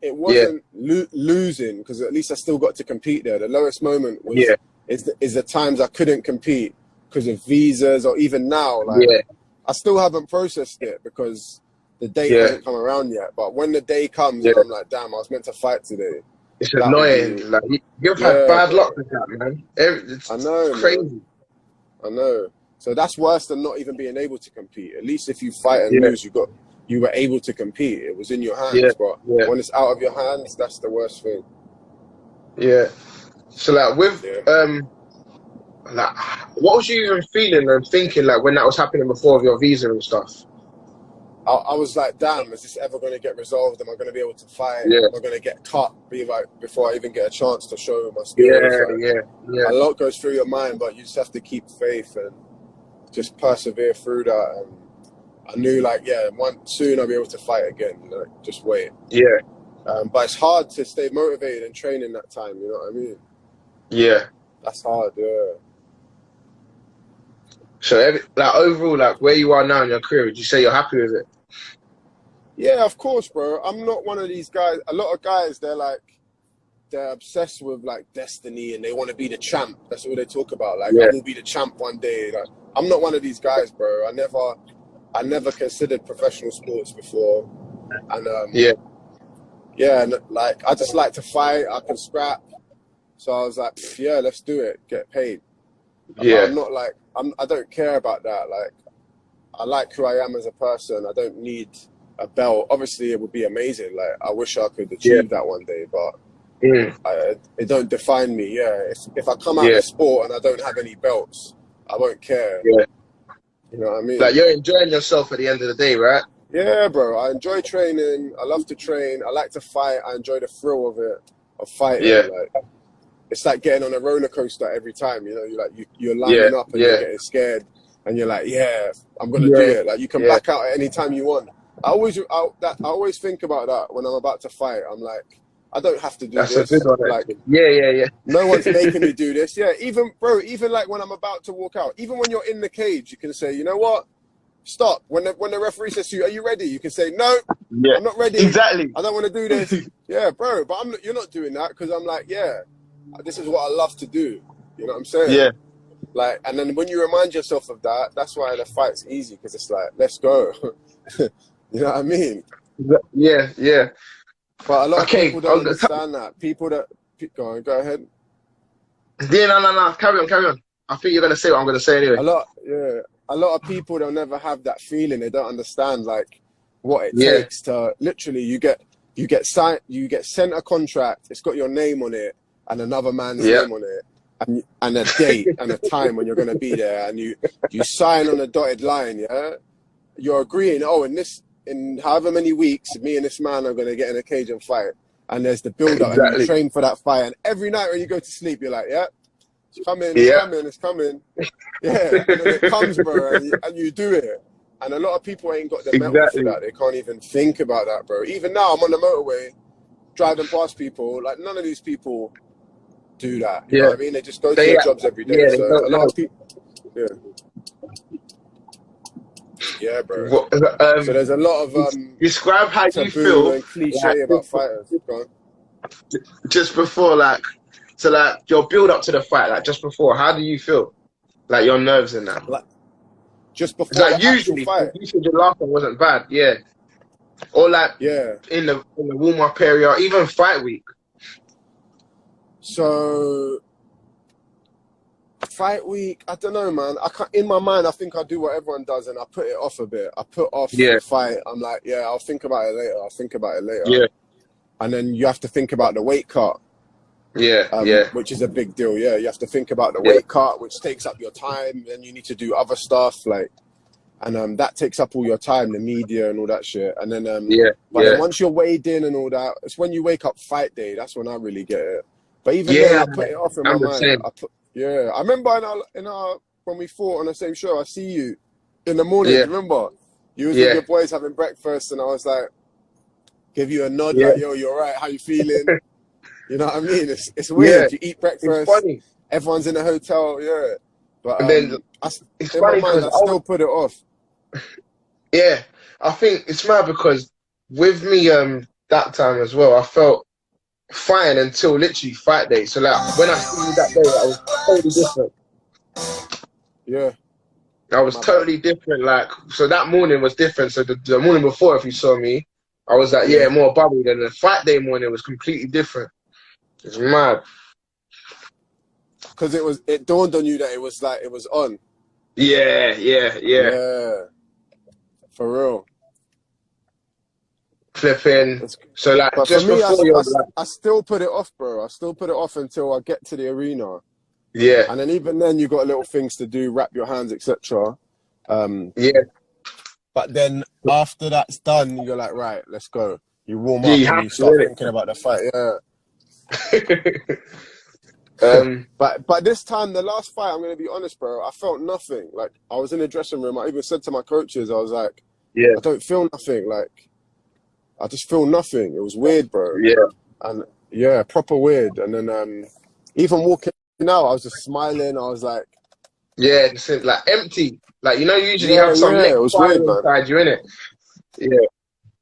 It yeah, wasn't losing, because at least I still got to compete there. The lowest moment was yeah, is the times I couldn't compete because of visas, or even now, like yeah, I still haven't processed it because the date yeah, hasn't come around yet. But when the day comes and yeah. I'm like, damn, I was meant to fight today, It's that would annoying. be, Like you've had yeah, bad luck bro. with that, man. I It's know, man. crazy. I know. So that's worse than not even being able to compete. At least if you fight and Yeah, lose, you were able to compete. It was in your yeah, hands. But yeah, when it's out of your hands, that's the worst thing. yeah. So like with Yeah. like what was you even feeling and thinking like when that was happening before with your visa and stuff? I was like, damn, is this ever going to get resolved? Am I going to be able to fight? Yeah, Am I going to get cut? Be like, before I even get a chance to show my skills? yeah, Like, yeah, yeah, a lot goes through your mind, but you just have to keep faith and just persevere through that. And I knew, like, yeah, soon I'll be able to fight again. Like, just wait. yeah, But it's hard to stay motivated and train in that time. You know what I mean? yeah. That's hard. Yeah. So like overall, like where you are now in your career, would you say you're happy with it? Yeah, of course, bro. I'm not one of these guys. A lot of guys, they're obsessed with like destiny and they want to be the champ. That's all they talk about. Like, I Yeah, will be the champ one day. Like, I'm not one of these guys, bro. I never considered professional sports before, and yeah, yeah, and like I just like to fight. I can scrap, so I was like, "Pff, yeah, let's do it. Get paid. But yeah, I'm not like I don't care about that. Like, I like who I am as a person. I don't need a belt. Obviously, it would be amazing. Like, I wish I could yeah, achieve that one day, but mm, it don't define me. Yeah, if I come out yeah, the sport and I don't have any belts, I won't care. yeah. You know what I Like mean? you're enjoying yourself at the end of the day, right? Yeah, bro. I enjoy training. I love to train. I like to fight. I enjoy the thrill of it, of Yeah, fighting. Like, it's like getting on a roller coaster every time. You know, you're yeah, lining up and you're yeah, getting scared, and you're like, yeah, I'm gonna do yeah, it. Like, you can yeah. back out at any time you want. I always think about that when I'm about to fight. I'm like, I don't have to do That's a good this. one, Like, actually. Yeah, yeah, yeah. no one's making me do this. Yeah, even bro, even like when I'm about to walk out, even when you're in the cage, you can say, you know what? Stop. When the referee says to you, are you ready? You can say, no, Yeah, I'm not ready. exactly. I don't want to do this. Yeah, bro, but you're not doing that because I'm like, yeah, this is what I love to do. You know what I'm saying? Yeah, Like, and then when you remind yourself of that, that's why the fight's easy because it's like, let's go. You know what I mean? yeah, yeah. But a lot of Okay, people don't understand that. Go ahead. yeah, no, no, no. Carry on, carry on. I think you're gonna say what I'm gonna say anyway. A lot of people, they'll never have that feeling. They don't understand like what it Yeah, takes to literally you get sent a contract. It's got your name on it and another man's yeah, name on it, and a date and a time when you're going to be there, and you sign on a dotted line. Yeah, you're agreeing. Oh, in however many weeks, me and this man are going to get in a cage and fight. And there's the build up, and you exactly. train for that fight. And every night when you go to sleep, you're like, yeah, it's coming, it's Yeah, coming, it's coming. Yeah, and then it comes, bro, and you do it. And a lot of people ain't got the mental for exactly. that. They can't even think about that, bro. Even now, I'm on the motorway, driving past people. Like, none of these people do that. You know Yeah, what I mean? They just go to they their jobs every day. yeah, they So a don't lot know. of people, yeah, yeah, bro. What, So there's a lot of describe how you taboo feel and like cliche about fighters. Go on. just before, like, so like your build up to the fight, like just before. How do you feel? Like your nerves and that. Like, just It's before like the actual usually, 'cause fight. you said your last one wasn't bad, yeah. Or like Yeah. in the warm up area, or even fight week. So fight week, I don't know, man. In my mind, I think I do what everyone does, and I put it off a bit. I put off Yeah, the fight. I'm like, yeah, I'll think about it later. I'll think about it later. yeah, And then you have to think about the weight cut, yeah, yeah, which is a big deal. Yeah, you have to think about the yeah, weight cut, which takes up your time. Then you need to do other stuff like, and that takes up all your time, the media and all that shit. And then, yeah, but then yeah, once you're weighed in and all that, it's when you wake up fight day. That's when I really get it. But even then, yeah. I put it off in my I'm the mind. same. Yeah, I remember in our when we fought on the same show. I see you in the morning. Do Yeah, you remember? You was with yeah, your boys having breakfast, and I was like, give you a nod, yeah, like, yo, you're right. How you feeling? You know what I mean? It's yeah. weird. You eat It's breakfast. funny, Everyone's in a hotel. Yeah, but and then it's in my funny mind, because I still put it off. yeah, I think it's mad because with me, that time as well. I felt fine until literally fight day. So like when I seen you that day, I was totally different. Yeah, I was my bad. totally different. Like so that morning was different. So the morning before, if you saw me, I was like, Yeah, yeah, more bubbly. Then the fight day morning was completely different. It's mad. because it dawned on you that it was like it was on. Yeah, yeah, yeah. Yeah, for real. Flipping. It's, So like but for just me, before you're like, I still put it off, bro. I still put it off until I get to the arena, yeah, and then even then you got little things to do, wrap your hands, etc. Um, yeah, but then after that's done, you're like, right, let's go. You warm yeah. up You and have you to, start innit? thinking about the fight. Yeah. um, But this time, the last fight, I'm gonna be honest, bro. I felt nothing. Like I was in the dressing room. I even said to my coaches, I was like, yeah, I don't feel nothing. Like I just feel nothing. It was weird, bro. yeah, And yeah, proper weird. And then even walking out, I was just smiling. I was like, yeah. It's like empty. Like usually you yeah, have some yeah. lit It was fire weird, man. inside you, innit? Yeah,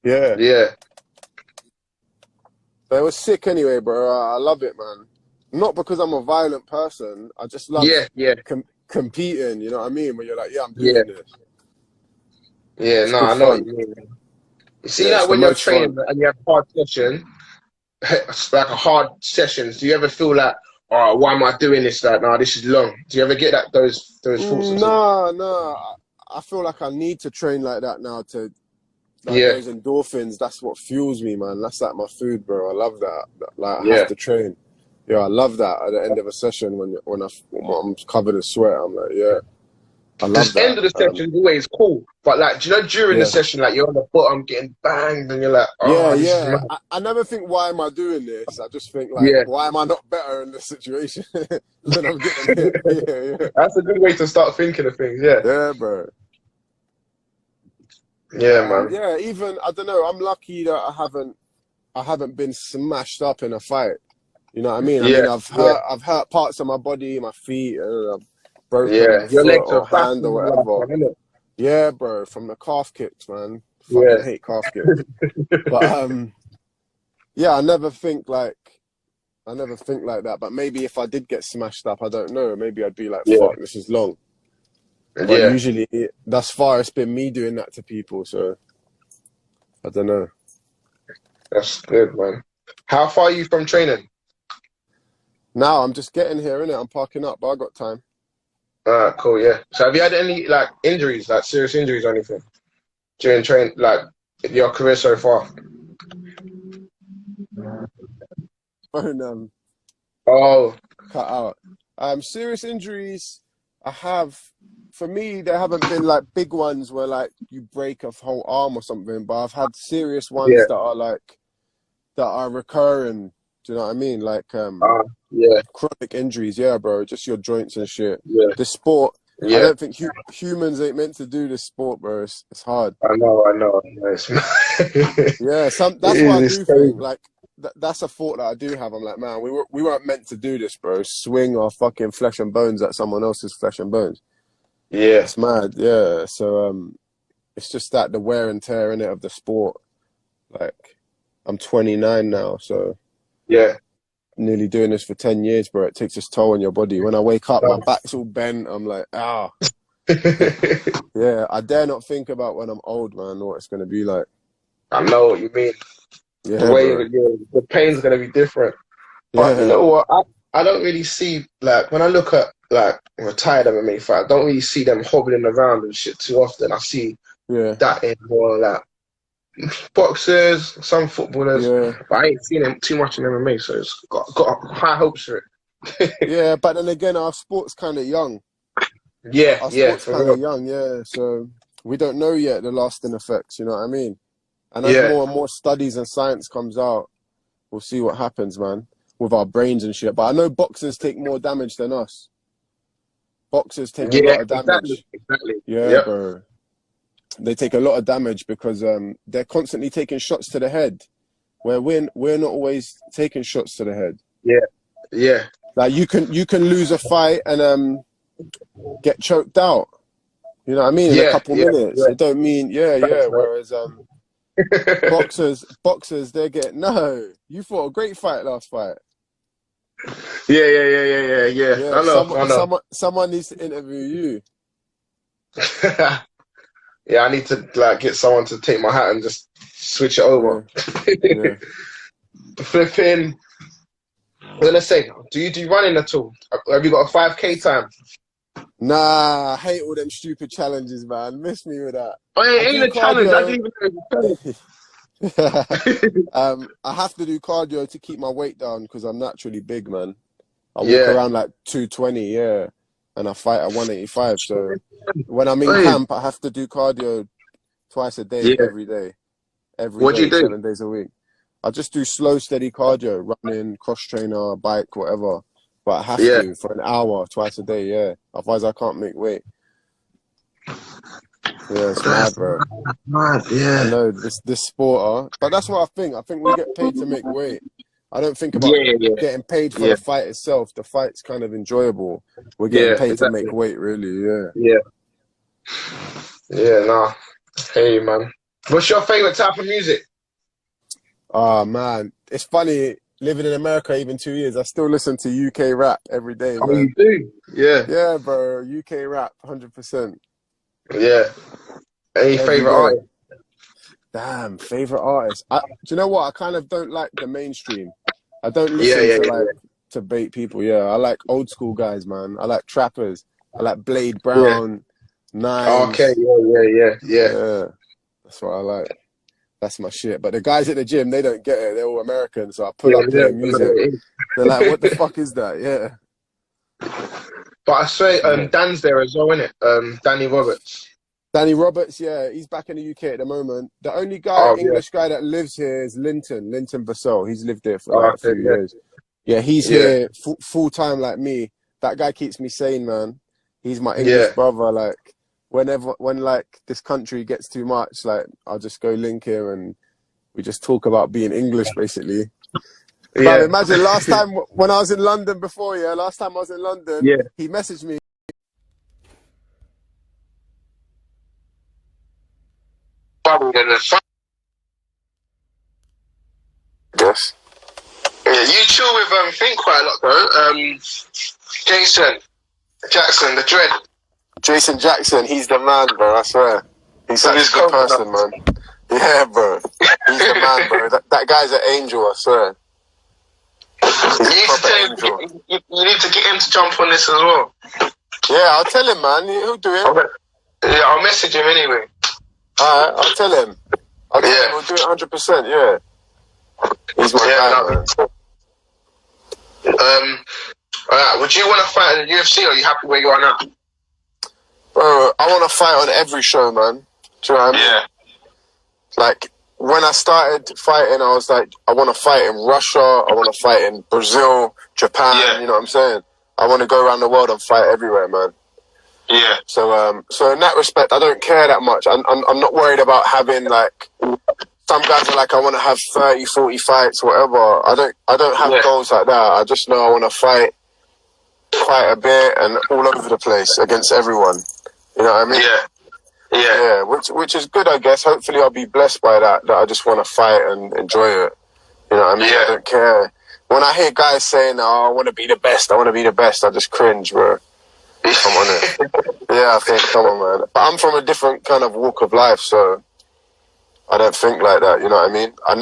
Yeah, yeah, but it was sick anyway, bro. I love it, man. Not because I'm a violent person. I just love yeah, yeah, competing. You know what I mean? When you're like, yeah, I'm yeah, doing this. yeah. It's No, good I know what fun. you mean. You see, Yeah, it's like the when you're most training fun. and you have hard session, it's like a hard sessions. Do you ever feel like, oh, why am I doing this? Like, nah, this is long. Do you ever get that those thoughts at all? Nah, nah. I feel like I need to train like that now to like Yeah, those endorphins. That's what fuels me, man. That's like my food, bro. I love that. Like I have yeah. to train. Yeah, I love that at the end of a session when I'm covered in sweat. I'm like, yeah, I love This that. end of the session is always cool, but like, do you know during the Yeah, session, like you're on the bottom getting banged, and you're like, yeah, oh, this is yeah. mad. I never think why am I doing this. I just think like, Yeah, why am I not better in this situation when I'm getting hit? Yeah, yeah, that's a good way to start thinking of things. Yeah, yeah, bro. But yeah, man. yeah, even I don't know. I'm lucky that I haven't been smashed up in a fight. You know what I mean? I Yeah, mean, yeah, I've hurt parts of my body, my feet, and I've broken yeah. a Your foot legs are or back hand or in the last whatever. one, isn't it? Yeah, bro, from the calf kicks, man. Fucking Yeah, hate calf kicks. But yeah, I never think like that. But maybe if I did get smashed up, I don't know. Maybe I'd be like, yeah, fuck, this is long. But yeah. usually, thus far, it's been me doing that to people. So I don't know. That's good, man. How far are you from training? Now I'm just getting here, innit? I'm parking up, but I got time. Cool, yeah. So have you had any like injuries, like serious injuries or anything during train, like your career so far? Phone Oh, cut out. Serious injuries, I have. For me, there haven't been like big ones where like you break a whole arm or something, but I've had serious yeah. ones that are recurring. Do you know what I mean? Like Yeah, chronic injuries. Yeah, bro, just your joints and shit. yeah, This sport, I yeah. don't think humans ain't meant to do this sport, bro. It's hard. I know. It's, Yeah, it that's what I is, it's do think. crazy. Like that's a thought that I do have. I'm like, man, we weren't meant to do this, bro. Swing our fucking flesh and bones at someone else's flesh and bones. Yeah, It's mad. Yeah. So it's just that the wear and tear in it of the sport. Like I'm 29 now, so yeah. nearly doing this for 10 years, bro. It takes its toll on your body. When I wake up, my No. back's all bent. I'm like, ah, yeah. I dare not think about when I'm old, man, what it's gonna be like. I know what you mean. The Yeah, way bro. the pain's gonna be different. But you Yeah, know what? I don't really see like when I look at like retired MMA fight, I don't really see them hobbling around and shit too often. I see yeah, that in more like boxers, some footballers, yeah. but I ain't seen them too much in MMA, so it's got high hopes for it. Yeah, but then again, our sport's kind of young. Yeah, Our yeah, sport's for kind of real. young, yeah. So we don't know yet the lasting effects. You know what I mean? And as Yeah, more and more studies and science comes out, we'll see what happens, man, with our brains and shit. But I know boxers take more damage than us. Boxers take a yeah, lot of exactly, damage. exactly. Yeah, Yep. bro. They take a lot of damage because they're constantly taking shots to the head, where we're not always taking shots to the head. Yeah, yeah, Like you can lose a fight and get choked out. You know what I mean? In a yeah, couple yeah, minutes. yeah. It don't mean yeah, yeah. Thanks, man. Whereas boxers, they get no. You fought a great fight last fight. Yeah. Yeah, I know. someone needs to interview you. Yeah, I need to like get someone to take my hat and just switch it Yeah, over. yeah. Flipping. I was gonna say, do you do running at all? Have you got a 5K time? Nah, I hate all them stupid challenges, man. Miss me with that. Oh, I it ain't do a challenge. I didn't cardio. even know it was a challenge. I have to do cardio to keep my weight down because I'm naturally big, man. I walk Yeah. around like 220, yeah, and I fight at 185. So when I'm in Hey, camp, I have to do cardio twice a day, yeah. every What'd you day, do? 7 days a week. I just do slow, steady cardio, running, cross trainer, bike, whatever. But I have Yeah. to for an hour twice a day, yeah. Otherwise, I can't make weight. Yeah, it's That's mad, bro. mad. I Yeah. know this sport, but that's what I think. I think we get paid to make weight. I don't think about Yeah. getting paid for Yeah. the fight itself. The fight's kind of enjoyable. We're getting Yeah. paid to Exactly. make weight, really. Yeah. Yeah. Yeah. Nah. Hey, man. What's your favorite type of music? Oh man, it's funny living in America even 2 years. I still listen to UK rap every day, Oh, you man. do? Yeah. Yeah, bro. UK rap, 100% Yeah. Any every favorite day. artist? Damn, favorite artist. Do you know what? I kind of don't like the mainstream. I don't Yeah. listen Yeah. to Yeah. like to bait people. Yeah, I like old school guys, man. I like trappers. I like Blade Yeah. Brown, Okay. Nines. Yeah. Yeah, that's what I like. That's my shit. But the guys at the gym, they don't get it. They're all American. So I pull Yeah. up playing music. They're like, Yeah. "What the fuck is that?" Yeah, But I swear, yeah. Dan's there as well, innit? Danny Roberts. Danny Roberts, yeah, he's back in the UK at the moment. The only guy, Oh yeah. English guy that lives here is Linton Vassell. He's lived there for Oh, like a okay. few years. Yeah, he's Yeah. here full time like me. That guy keeps me sane, man. He's my English Yeah. brother. Like when like this country gets too much, like I'll just go link him and we just talk about being English basically. But Yeah. imagine last time when I was in London before, yeah, last time I was in London, Yeah. he messaged me. Yes. Yeah, you chill with Think quite a lot though. Jason Jackson, the Dread. Jason Jackson, he's the man, bro. I swear, he's such a good person, man. Yeah, bro. He's the man, bro. That guy's an angel, I swear. He's a proper angel. You need to get him to jump on this as well. Yeah, I'll tell him, man. He'll do it. Okay. Yeah, I'll message him anyway. Alright, I'll tell him. We'll do it 100%, yeah. He's my guy, man. Alright, would you want to fight in the UFC or are you happy where you are now? Bro, I want to fight on every show, man. Do you know what I mean? Yeah. Like, when I started fighting, I was like, I want to fight in Russia, I want to fight in Brazil, Japan, you know what I'm saying? I want to go around the world and fight everywhere, man. Yeah. So in that respect, I don't care that much. I'm not worried about having, like, some guys are like, I want to have 30, 40 fights, whatever. I don't have goals like that. I just know I want to fight quite a bit and all over the place against everyone. You know what I mean? Yeah, which is good, I guess. Hopefully I'll be blessed by that I just want to fight and enjoy it. You know what I mean? I don't care. When I hear guys saying, oh, I want to be the best, I just cringe, bro. Come on it. Yeah, I think, come on, man. But I'm from a different kind of walk of life, so I don't think like that, you know what I mean? I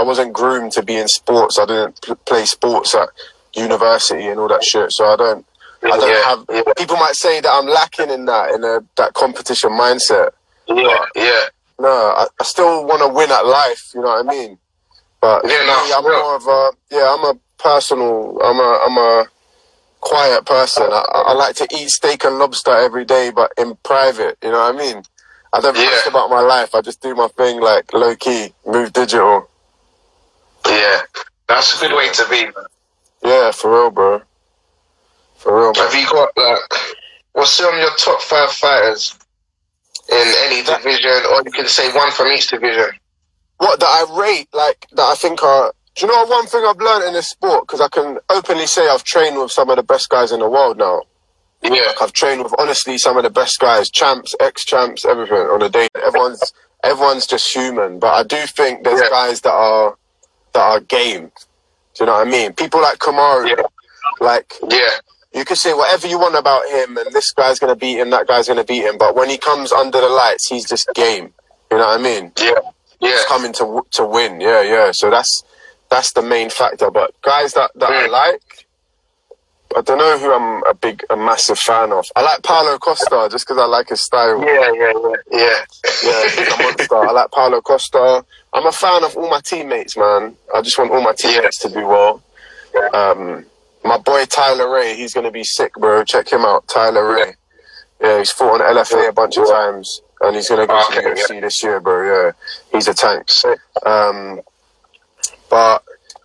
wasn't groomed to be in sports. I didn't play sports at university and all that shit, so I don't have. People might say that I'm lacking in that competition mindset. No, I still want to win at life. You know what I mean? But I'm more of a I'm a quiet person. I like to eat steak and lobster every day, but in private. You know what I mean? I don't post about my life. I just do my thing like low key, move digital. Yeah, that's a good way to be, man. Yeah, for real, bro. For real, man. Have you got what's some of your top 5 fighters in any division, or you can say one from each division? What that I rate, like that I think are. Do you know one thing I've learned in this sport? Because I can openly say I've trained with some of the best guys in the world now. Yeah, like I've trained with honestly some of the best guys, champs, ex-champs, everything on a day. everyone's just human. But I do think there's Yeah. guys that are game. Do you know what I mean? People like Kamaru, like Yeah. you can say whatever you want about him, and this guy's gonna beat him, that guy's gonna beat him. But when he comes under the lights, he's just game. You know what I mean? Yeah. Yeah. He's coming to win. Yeah. So that's the main factor. But guys that I like, I don't know who I'm a massive fan of. I like Paulo Costa just because I like his style. Yeah. He's a monster. I like Paulo Costa. I'm a fan of all my teammates, man. I just want all my teammates to do well. My boy Tyler Ray, he's going to be sick, bro. Check him out, Tyler Ray. Yeah, he's fought on LFA a bunch of times, and he's going to go to the UFC this year, bro. Yeah, he's a tank. But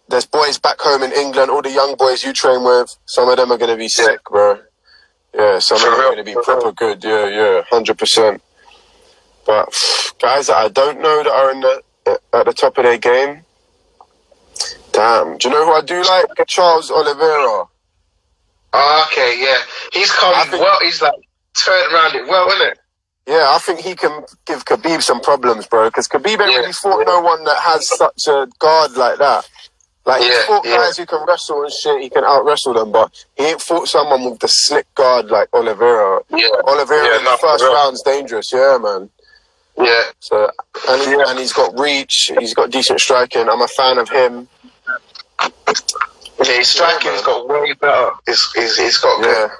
there's boys back home in England, all the young boys you train with, some of them are going to be sick, bro. Yeah, some of them are going to be proper good. Yeah, 100%. But guys that I don't know that are at the top of their game, damn. Do you know who I do like? Charles Oliveira. Oh, okay, yeah. He's he's like turned around it well, isn't it? Yeah, I think he can give Khabib some problems, bro. Because Khabib ain't really fought no one that has such a guard like that. Like, he's fought guys who can wrestle and shit, he can out-wrestle them, but he ain't fought someone with the slick guard like Oliveira. Yeah. Oliveira in the first round's dangerous, man. Yeah. So, and he's got reach, he's got decent striking. I'm a fan of him. Yeah, his striking's got way better. He's got good.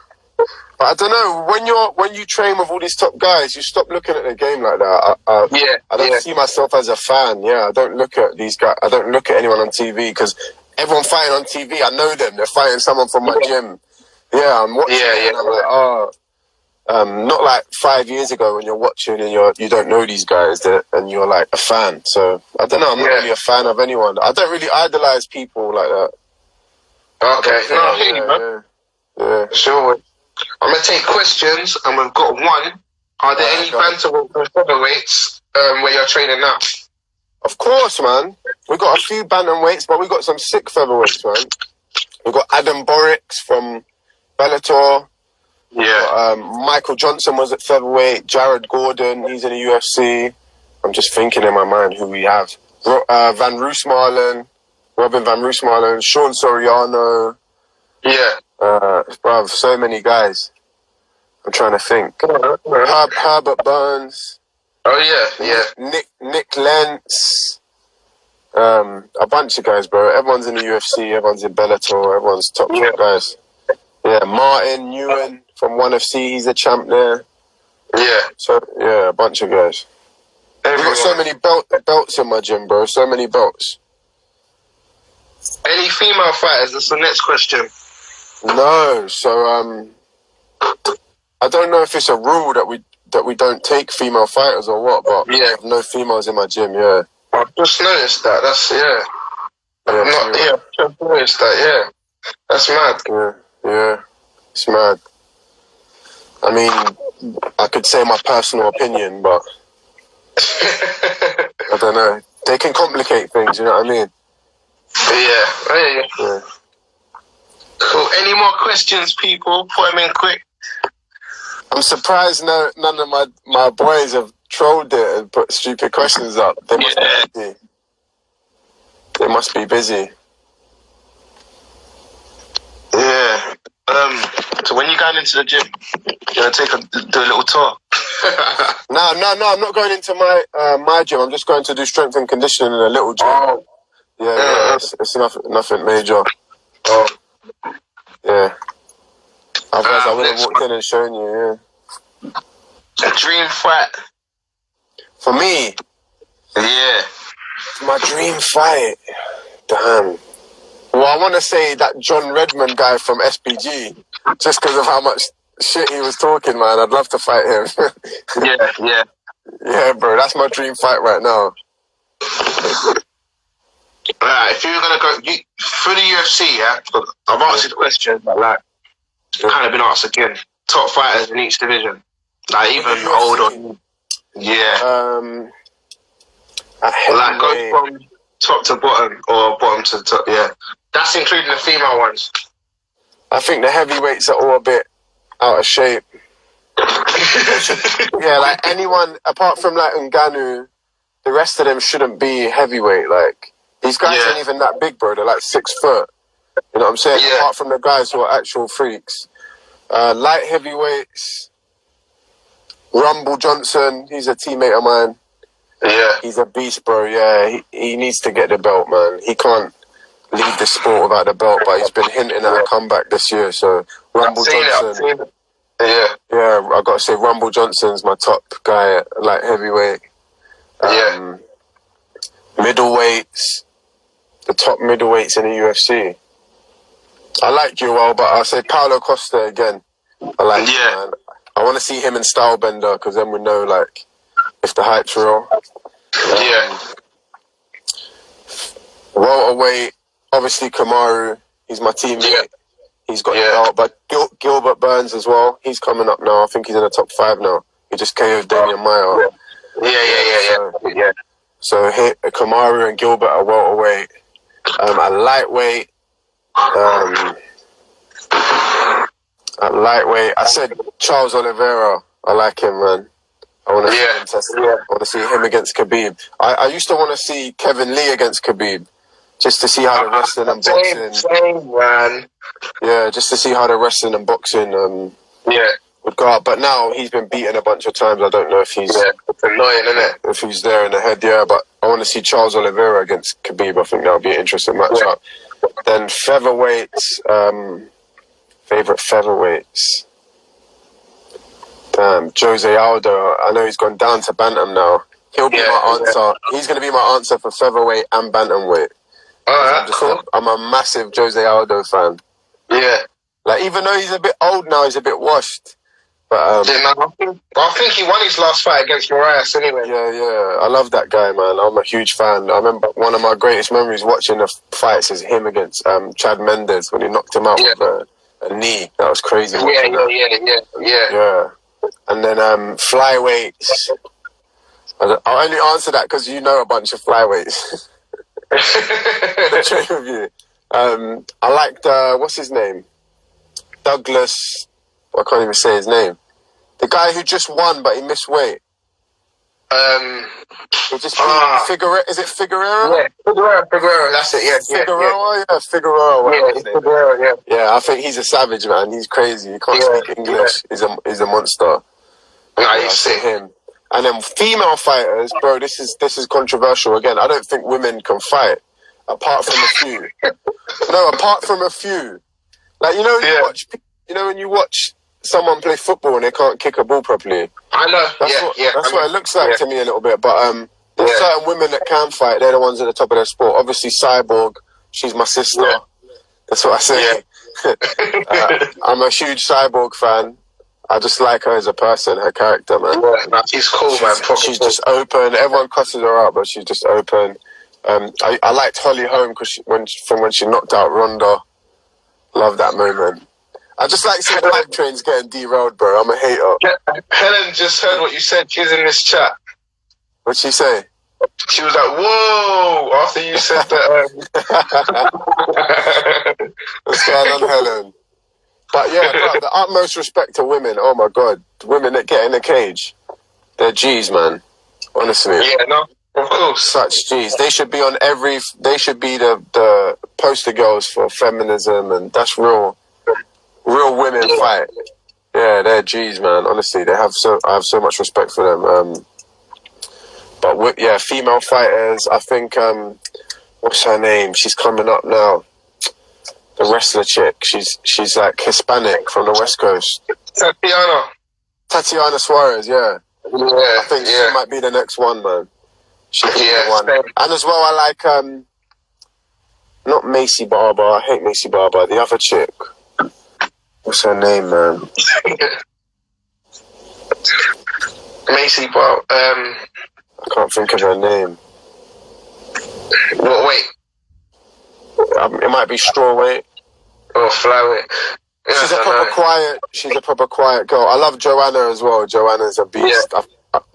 But I don't know, when you train with all these top guys, you stop looking at the game like that. I don't see myself as a fan. I don't look at these guys. I don't look at anyone on TV because everyone fighting on TV, I know them. They're fighting someone from my gym. Yeah, I'm watching and I'm like, not like 5 years ago when you're watching and you don't know these guys and you're like a fan. So I don't know. I'm not really a fan of anyone. I don't really idolize people like that. Okay. No, I hear you, man. Yeah. Sure. I'm going to take questions, and we've got one. Are there any bantamweight or featherweights where you're training now? Of course, man. We've got a few bantamweights, but we've got some sick featherweights, man. We've got Adam Borix from Bellator. Yeah. Michael Johnson was at featherweight. Jared Gordon, he's in the UFC. I'm just thinking in my mind who we have. Van Roosmalen, Robin Van Roosmalen, Sean Soriano. Yeah. Bruv, so many guys. I'm trying to think. Herbert Burns. Oh, yeah. Nick Lentz. A bunch of guys, bro. Everyone's in the UFC, everyone's in Bellator, everyone's top guys. Yeah, Martin Nguyen from ONE FC, he's a champ there. Yeah. So, a bunch of guys. We've got so many belts in my gym, bro. So many belts. Any female fighters? That's the next question. No, so I don't know if it's a rule that we don't take female fighters or what, but I have no females in my gym. Yeah, I've just noticed that. That's I've just noticed that. Yeah, that's mad. Yeah, it's mad. I mean, I could say my personal opinion, but I don't know. They can complicate things. You know what I mean? Yeah. Cool. Any more questions, people? Put them in quick. I'm surprised none of my boys have trolled it and put stupid questions up. They must be busy. They must be busy. Yeah. So when you're going into the gym, you're gonna do a little tour. No. I'm not going into my gym. I'm just going to do strength and conditioning in a little gym. Oh. Yeah. It's nothing major. Oh. Yeah. Otherwise, I would have walked in and shown you. A dream fight. For me. Yeah. My dream fight. Damn. Well, I want to say that John Redmond guy from SPG, just because of how much shit he was talking, man. I'd love to fight him. Yeah. Yeah, bro. That's my dream fight right now. Right, if you were going to go through the UFC, I've asked you the question, but like, kind of been asked again. Top fighters in each division, like even old or like go from top to bottom or bottom to top. Yeah, that's including the female ones. I think the heavyweights are all a bit out of shape. Like anyone apart from like Ngannou the rest of them shouldn't be heavyweight. Like, these guys ain't even that big, bro. They're like 6 foot. You know what I'm saying? Yeah. Apart from the guys who are actual freaks. Light heavyweights, Rumble Johnson, he's a teammate of mine. Yeah. He's a beast, bro. Yeah, he needs to get the belt, man. He can't leave the sport without the belt, but he's been hinting at a comeback this year. So Rumble Johnson. Yeah. Yeah, I got to say Rumble Johnson's my top guy at light heavyweight. Middleweights, the top middleweights in the UFC. I like you all, but I'll say Paulo Costa again. I like him, man. I want to see him in Stylebender, because then we know, like, if the hype's real. Welterweight, obviously Kamaru. He's my teammate. Yeah. He's got the belt, but Gilbert Burns as well. He's coming up now. I think he's in the top 5 now. He just KO'd Damian Maia. So Kamaru and Gilbert are welterweight. At lightweight, I said Charles Oliveira. I like him, man. I want to see him test. I want to see him against Khabib. I used to want to see Kevin Lee against Khabib, just to see how the wrestling and boxing. Same, man. Yeah, just to see how the wrestling and boxing would go out. But now he's been beaten a bunch of times. I don't know if he's it's annoying, isn't it? If he's there in the head. Yeah, but I want to see Charles Oliveira against Khabib. I think that would be an interesting matchup. Then featherweights. Favorite featherweights. Damn, Jose Aldo. I know he's gone down to bantam now. He'll be my answer. He's going to be my answer for featherweight and bantamweight. Cool. I'm a massive Jose Aldo fan. Yeah. Like, even though he's a bit old now, he's a bit washed. But I think he won his last fight against Moraes anyway. Yeah. I love that guy, man. I'm a huge fan. I remember one of my greatest memories watching the fights is him against Chad Mendes when he knocked him out with a knee. That was crazy. Yeah. And then flyweights. I'll only answer that because you know a bunch of flyweights. The truth with you. I liked what's his name? Douglas. I can't even say his name. The guy who just won, but he missed weight. He just Figueroa. Is it Figueroa? Yeah, Figueroa. That's it. Figueroa. Figueroa. Yeah, I think he's a savage, man. He's crazy. He can't speak English. He's a monster. I see him. And then female fighters, bro. This is controversial again. I don't think women can fight, apart from a few. Apart from a few. Like, you know, when you watch someone play football and they can't kick a ball properly. I know. That's what it looks like to me a little bit. But there's certain women that can fight. They're the ones at the top of their sport. Obviously, Cyborg. She's my sister. Yeah. That's what I say. I'm a huge Cyborg fan. I just like her as a person, her character, man. Yeah, she's cool, man. She's just open. Everyone cusses her out, but she's just open. I liked Holly Holm when she knocked out Ronda. Love that moment. I just like seeing hype trains getting derailed, bro. I'm a hater. Helen just heard what you said. She's in this chat. What'd she say? She was like, whoa, after you said that. What's going on, Helen? But yeah, bro, the utmost respect to women. Oh my God. Women that get in the cage. They're G's, man. Honestly. Yeah, no, of course. Such G's. They should be on they should be the poster girls for feminism, and that's real women fight. Yeah, they're G's, man. Honestly, I have so much respect for them. But female fighters, I think, what's her name? She's coming up now. The wrestler chick. She's like Hispanic from the West Coast. Tatiana Suarez, yeah. I think she might be the next one, man. She could be the one. Same. And as well, I like, not Macy Barber. I hate Macy Barber. The other chick. What's her name, man? Macy Barber. I can't think of her name. What weight? It might be strawweight. Or flyweight. Yeah, she's a proper quiet girl. I love Joanna as well. Joanna's a beast.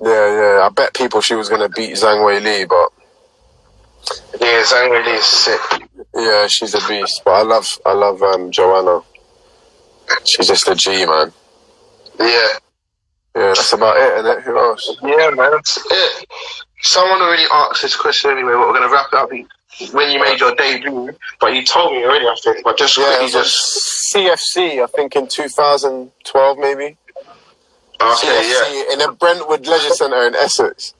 Yeah. I bet people she was gonna beat Zhang Wei Li, but Zhang Wei Li is sick. Yeah, she's a beast. But I love Joanna. She's just a G, man. Yeah, that's about it, isn't it? Who else? Yeah, man, that's it. Someone already asked this question anyway, but we're going to wrap it up when you made your debut. But you told me already, I think. But just quickly, CFC, I think in 2012 maybe. Okay, CFC in the Brentwood Leisure Centre in Essex.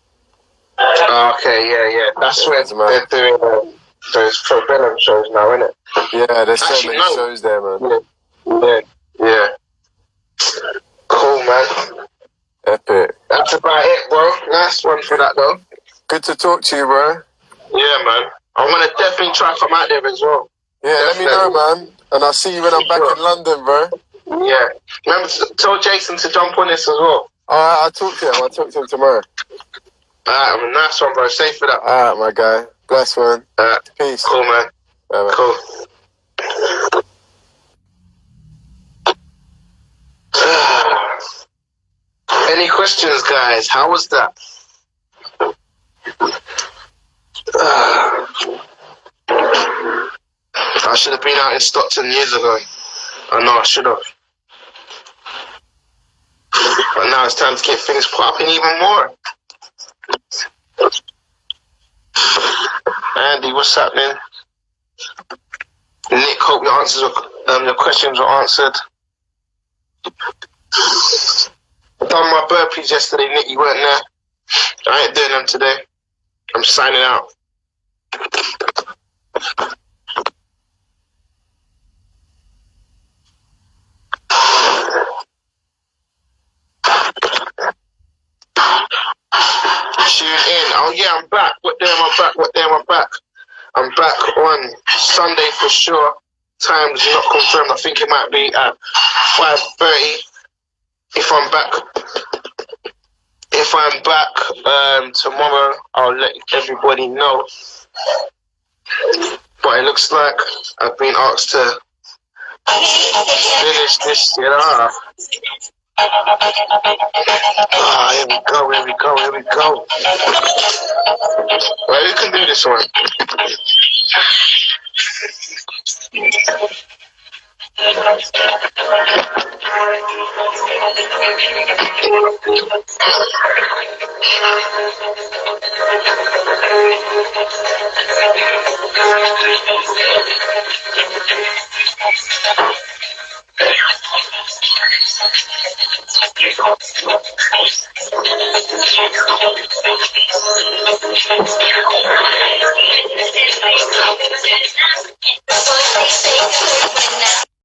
Okay, yeah. That's where they're doing those pro Venom shows now, isn't it? Yeah, there's so many shows there, man. Yeah. Cool, man. Epic. That's about it, bro. Nice one for that, though. Good to talk to you, bro. Yeah, man. I'm going to definitely try to come out there as well. Yeah, definitely. Let me know, man. And I'll see you when I'm back in London, bro. Yeah. Remember to tell Jason to jump on this as well. Alright, I'll talk to him. I'll talk to him tomorrow. Alright, nice one, bro. Safe for that. Alright, my guy. Bless, man. Alright. Peace. Cool, man. Bye, cool. Any questions, guys? How was that? I should have been out in Stockton years ago. I know I should have. But now it's time to get things popping even more. Andy, what's happening? Nick, hope your questions were answered. I done my burpees yesterday, Nick, you weren't there. I ain't doing them today. I'm signing out. Tune in. Oh yeah, I'm back. What day am I back? I'm back on Sunday for sure. Time's not confirmed. I think it might be at 5:30. If I'm back tomorrow, I'll let everybody know. But it looks like I've been asked to finish this shit off. Here we go. Well, you can do this one.